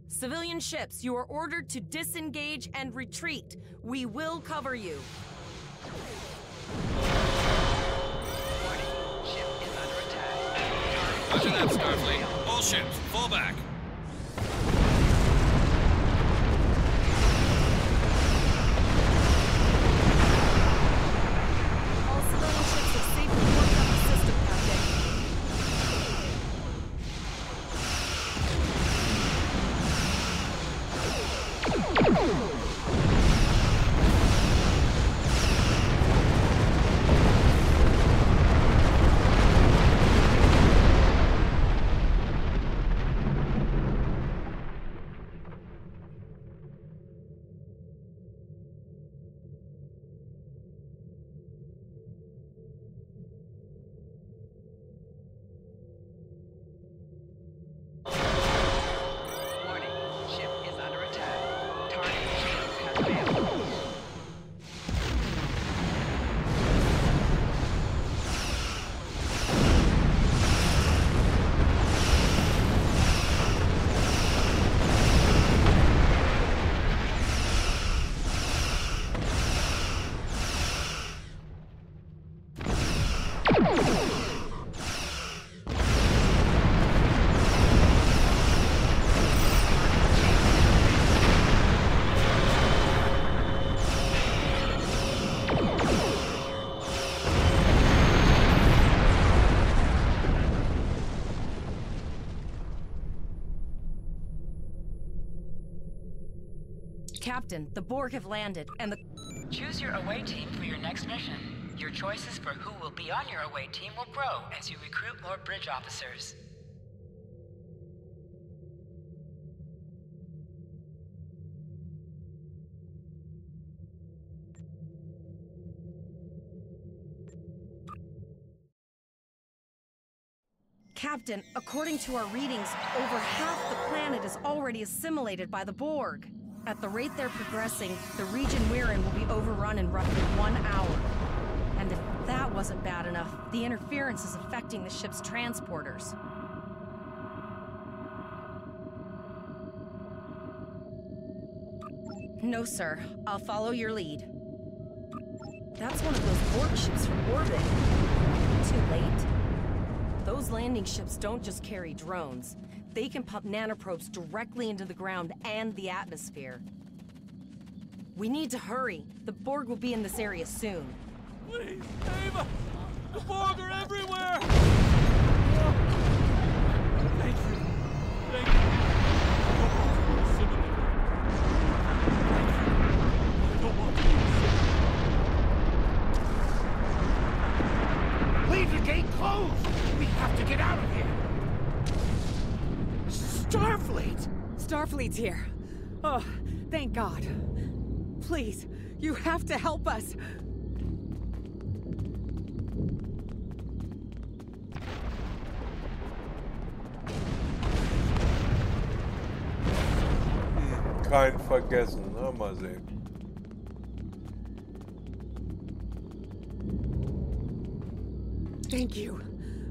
Civilian ships, you are ordered to disengage and retreat. We will cover you. Warning. Ship is under attack. Roger that, Starfleet. All ships, fall back. All civilian ships have safely worked on the system, Captain. Captain, the Borg have landed, and the... Choose your away team for your next mission. Your choices for who will be on your away team will grow as you recruit more bridge officers. Captain, according to our readings, over half the planet is already assimilated by the Borg. At the rate they're progressing, the region we're in will be overrun in roughly 1 hour. And if that wasn't bad enough, the interference is affecting the ship's transporters. No, sir. I'll follow your lead. That's one of those Borg ships from orbit. Too late? Those landing ships don't just carry drones. They can pump nanoprobes directly into the ground and the atmosphere. We need to hurry. The Borg will be in this area soon. Please, Ava! The Borg are everywhere! Thank you. Thank you. I don't want to be assimilated. Leave the gate closed! We have to get out of here! Starfleet! Starfleet's here. Oh, thank God. Please, you have to help us. Kein vergessen, na, mal sehen. Thank you.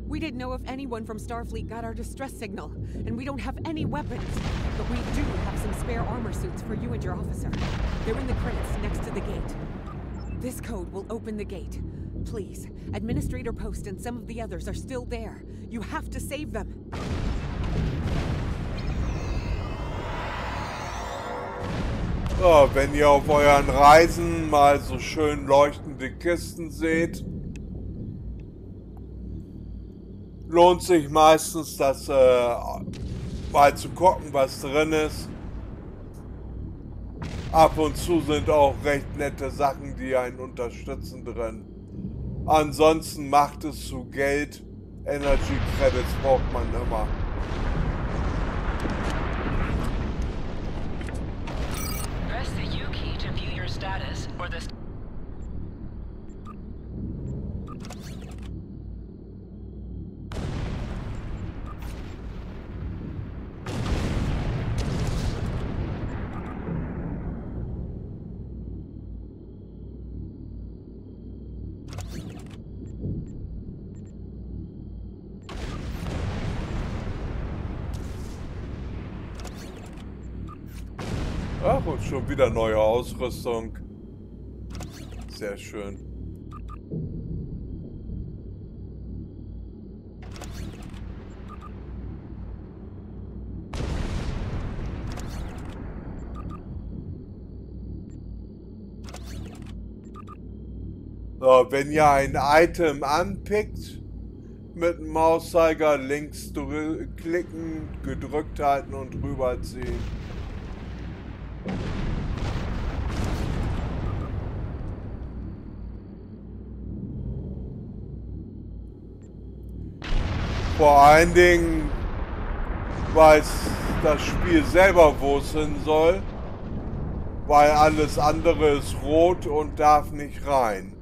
We didn't know if anyone from Starfleet got our distress signal, and we don't have any weapons. But we do have some spare armor suits for you and your officer. They're in the crates next to the gate. This code will open the gate. Please, Administrator Post and some of the others are still there. You have to save them. So, wenn ihr auf euren Reisen mal so schön leuchtende Kisten seht, lohnt sich meistens, das mal zu gucken, was drin ist. Ab und zu sind auch recht nette Sachen, die einen unterstützen drin. Ansonsten macht es zu Geld. Energy Credits braucht man immer. Press the U key to view your status or the... Ach, und schon wieder neue Ausrüstung. Sehr schön. So, wenn ihr ein Item anpickt, mit dem Mauszeiger links klicken, gedrückt halten und rüberziehen. Vor allen Dingen weiß das Spiel selber, wo es hin soll, weil alles andere ist rot und darf nicht rein.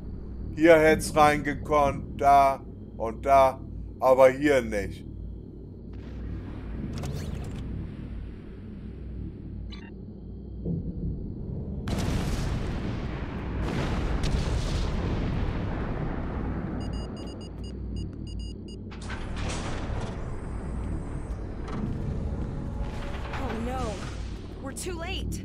Hier hätte es reingekonnt, da und da, aber hier nicht. Too late.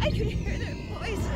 I could hear their voices.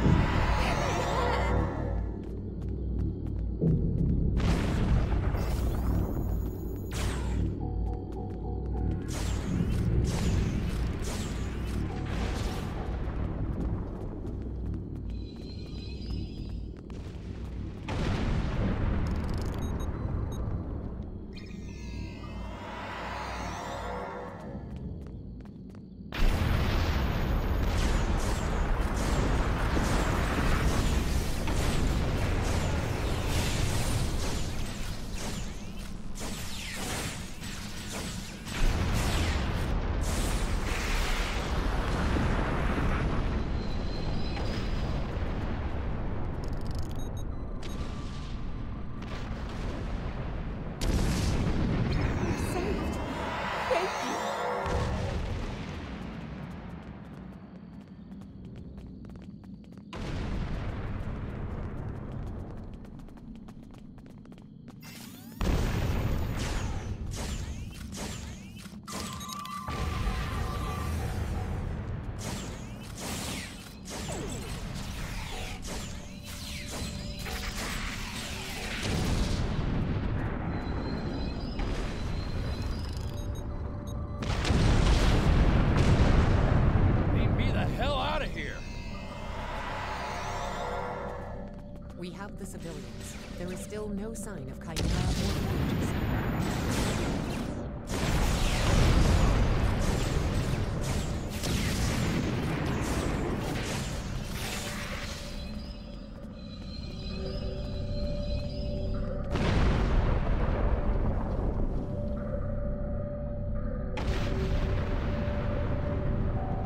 We have the civilians. There is still no sign of Chimera or Forges.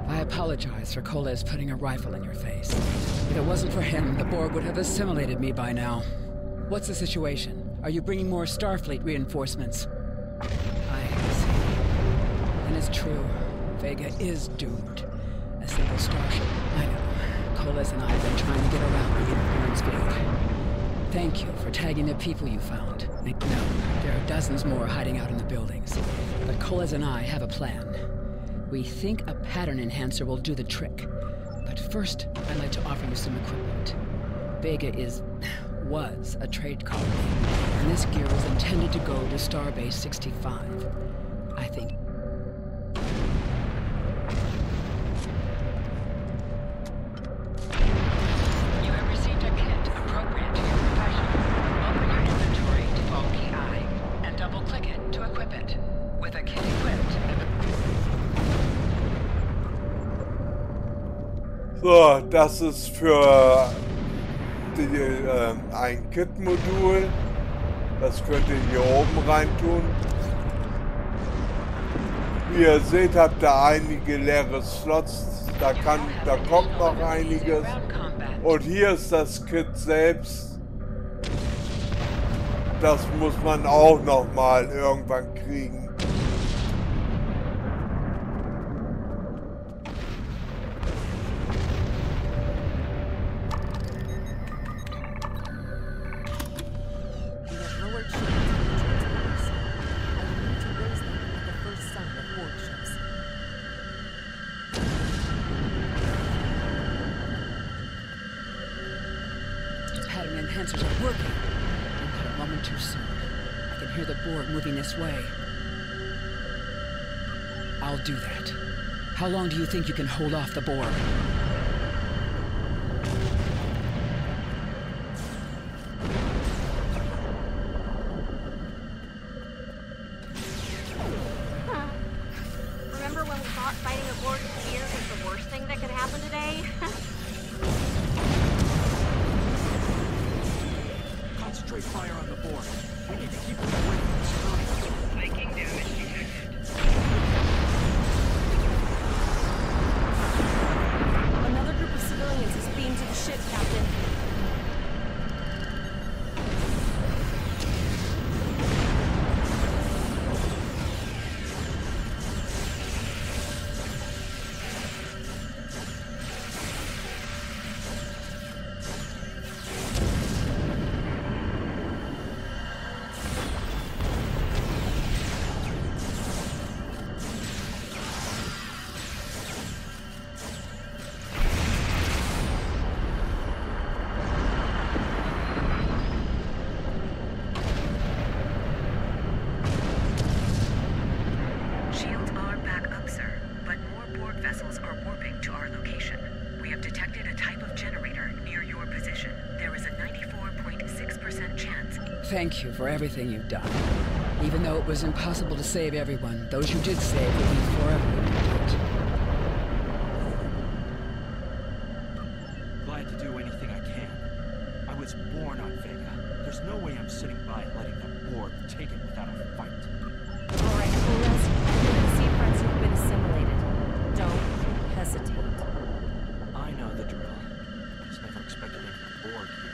I apologize for Koles putting a rifle in your face. If it wasn't for him, the Borg would have assimilated me by now. What's the situation? Are you bringing more Starfleet reinforcements? I see. And it's true. Vega is doomed. A single starship. I know. Koles and I have been trying to get around the interference field. Thank you for tagging the people you found. No, there are dozens more hiding out in the buildings. But Koles and I have a plan. We think a pattern enhancer will do the trick. But first, I'd like to offer you some equipment. Vega was a trade colony, and this gear was intended to go to Starbase 65. I think... You have received a kit appropriate to your profession. Open your inventory to Vault Key I, and double-click it to equip it. With a kit equipped... So, das ist für ein Kit-Modul. Das könnt ihr hier oben rein tun. Wie ihr seht, habt ihr einige leere Slots. Da kommt noch einiges. Und hier ist das Kit selbst. Das muss man auch noch mal irgendwann kriegen. I'll do that. How long do you think you can hold off the Borg? Remember when we thought fighting a Borg here was the worst thing that could happen today? Concentrate fire on the Borg. We need to keep them away from the surroundings. Making damage detected. Borg vessels are warping to our location. We have detected a type of generator near your position. There is a 94.6% chance. Thank you for everything you've done. Even though it was impossible to save everyone, those you did save will be forever remembered. Glad to do anything I can. I was born on Vega. There's no way I'm sitting by and letting the Borg take it without a fight. All right, Coles. You're gonna see friends who've been assimilated. Don't hesitate. I know the drill. Just never expected any of the Borg here.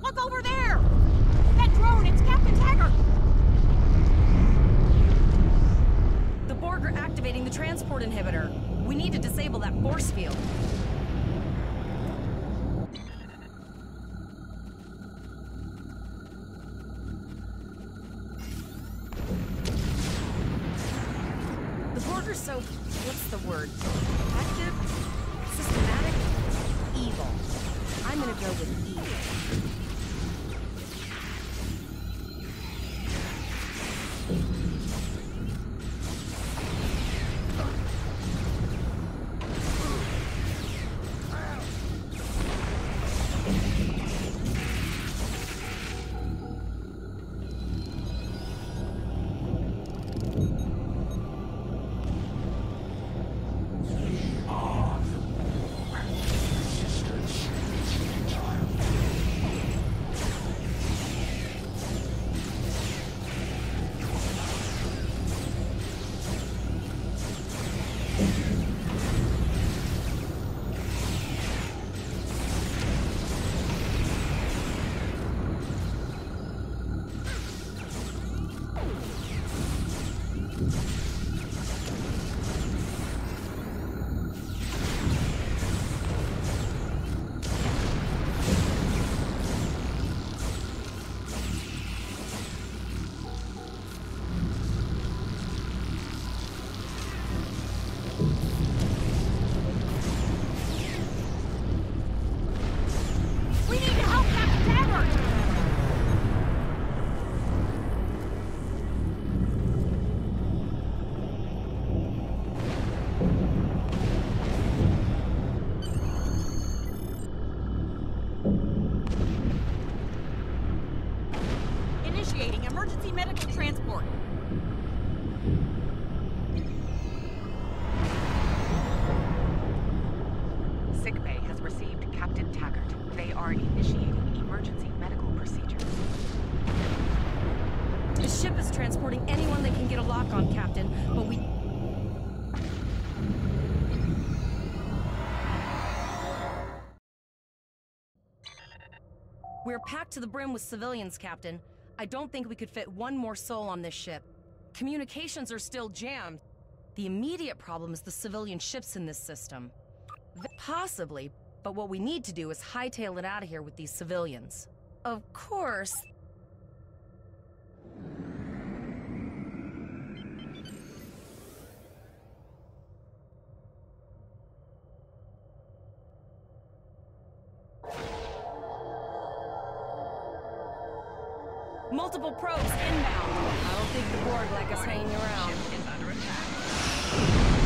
Look over there! That drone, it's Captain Taggart! The Borg are activating the transport inhibitor. We need to disable that force field. The Borg are so... what's the word? Active? Systematic? Evil. I'm gonna go with evil. Initiating emergency medical transport. Sickbay has received Captain Taggart. They are initiating emergency medical procedures. The ship is transporting anyone that can get a lock on, Captain, but we... We're packed to the brim with civilians, Captain. I don't think we could fit one more soul on this ship. Communications are still jammed. The immediate problem is the civilian ships in this system. Possibly, but what we need to do is hightail it out of here with these civilians. Of course... Multiple probes inbound. I don't think the Borg like us hanging around. Ship is under attack.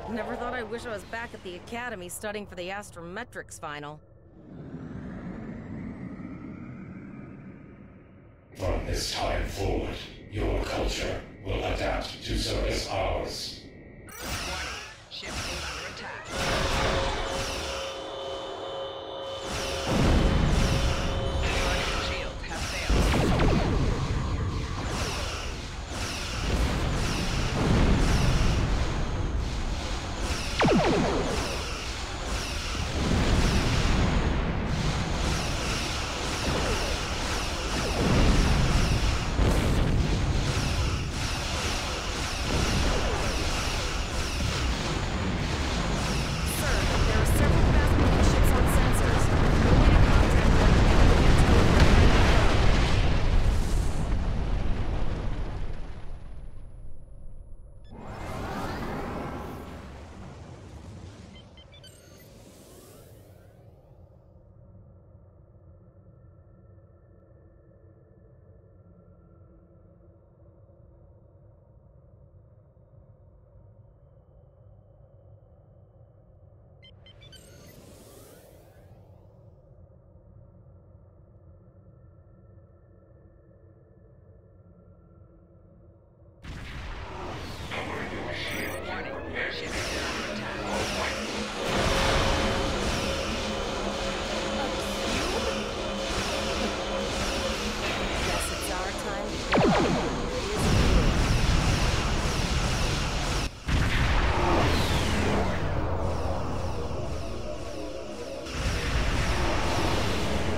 Never thought I'd wish I was back at the academy studying for the astrometrics final. From this time forward, your culture will adapt to service ours. Warning. Ship is under attack. Guardian shields have failed.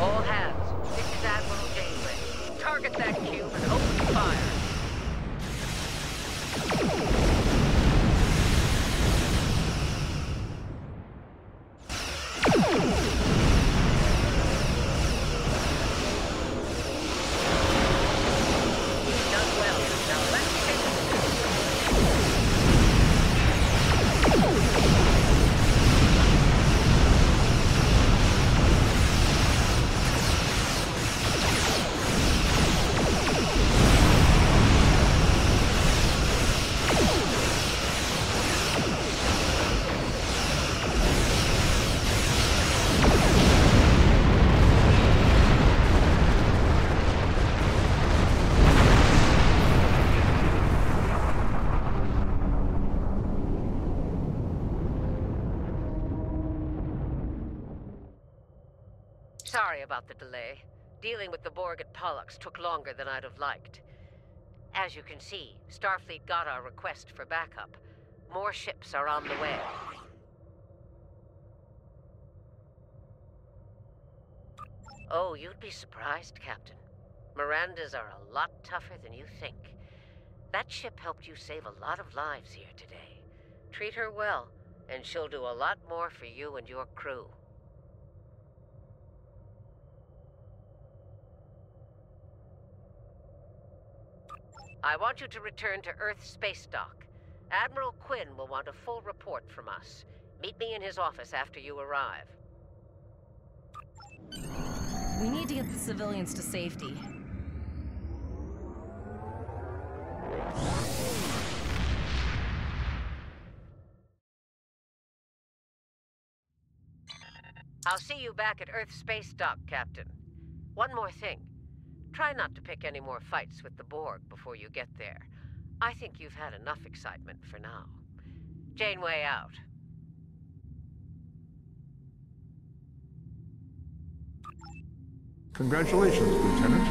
All hands, this is Admiral Janeway. Target that cube and open fire. Done well. Now let's take it. Sorry about the delay. Dealing with the Borg at Pollux took longer than I'd have liked. As you can see, Starfleet got our request for backup. More ships are on the way. Oh, you'd be surprised, Captain. Mirandas are a lot tougher than you think. That ship helped you save a lot of lives here today. Treat her well, and she'll do a lot more for you and your crew. I want you to return to Earth space dock. Admiral Quinn will want a full report from us. Meet me in his office after you arrive. We need to get the civilians to safety. I'll see you back at Earth space dock, Captain. One more thing. Try not to pick any more fights with the Borg before you get there. I think you've had enough excitement for now. Janeway out. Congratulations, Lieutenant.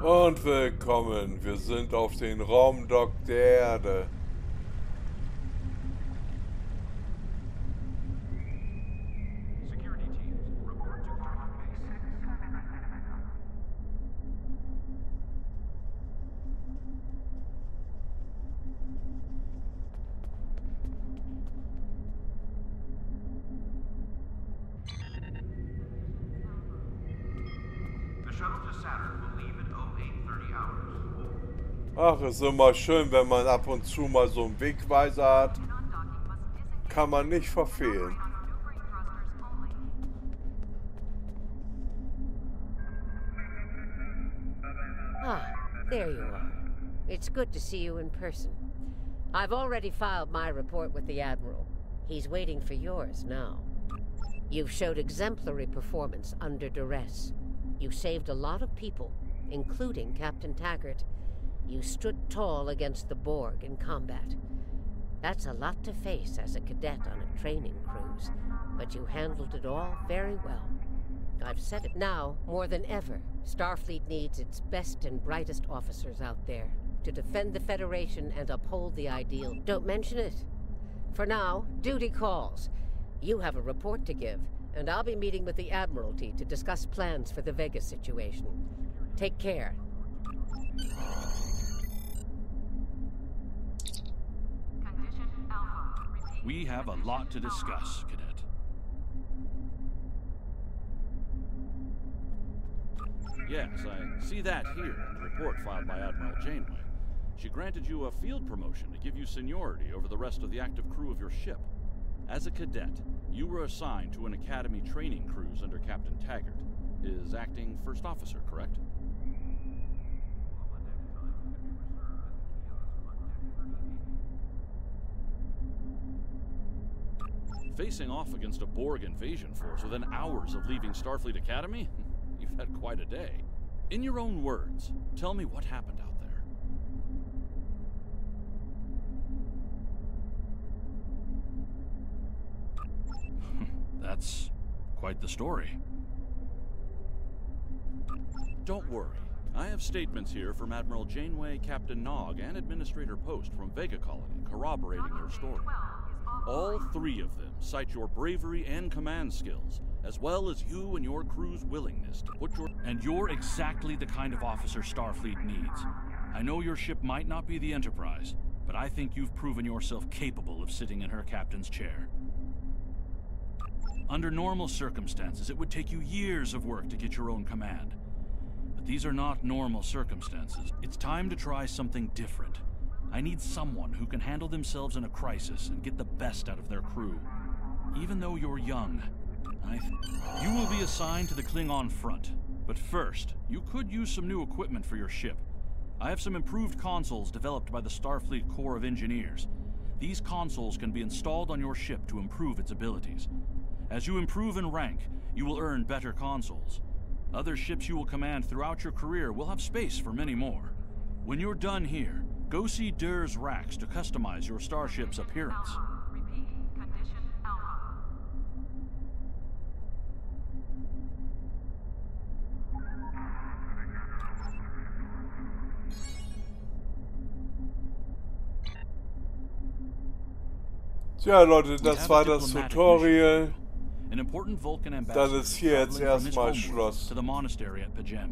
Und willkommen, wir sind auf den Raumdock der Erde. Ach, ist immer schön, wenn man ab und zu mal so einen Wegweiser hat. Kann man nicht verfehlen. Ah, there you are. It's good to see you in person. I've already filed my report with the Admiral. He's waiting for yours now. You've showed exemplary performance under duress. You saved a lot of people, including Captain Taggart. You stood tall against the Borg in combat. That's a lot to face as a cadet on a training cruise, but you handled it all very well. I've said it now, more than ever. Starfleet needs its best and brightest officers out there to defend the Federation and uphold the ideal. Don't mention it. For now, duty calls. You have a report to give, and I'll be meeting with the Admiralty to discuss plans for the Vega situation. Take care. We have a lot to discuss, Cadet. Yes, I see that here in the report filed by Admiral Janeway. She granted you a field promotion to give you seniority over the rest of the active crew of your ship. As a cadet, you were assigned to an Academy training cruise under Captain Taggart, his acting first officer, correct? Facing off against a Borg invasion force within hours of leaving Starfleet Academy? You've had quite a day. In your own words, tell me what happened out there. That's quite the story. Don't worry. I have statements here from Admiral Janeway, Captain Nog, and Administrator Post from Vega Colony corroborating your story. All three of them cite your bravery and command skills, as well as you and your crew's willingness to put your... And you're exactly the kind of officer Starfleet needs. I know your ship might not be the Enterprise, but I think you've proven yourself capable of sitting in her captain's chair. Under normal circumstances, it would take you years of work to get your own command. But these are not normal circumstances. It's time to try something different. I need someone who can handle themselves in a crisis and get the best out of their crew. Even though you're young, you will be assigned to the Klingon front. But first, you could use some new equipment for your ship. I have some improved consoles developed by the Starfleet Corps of Engineers. These consoles can be installed on your ship to improve its abilities. As you improve in rank, you will earn better consoles. Other ships you will command throughout your career will have space for many more. When you're done here, go see Durr's racks to customize your starship's appearance. Tja Leute, das war das Tutorial. An important Vulcan Dann ambassador ist hier jetzt traveling from his erstmal homeworld Schluss. to the monastery at Pajem.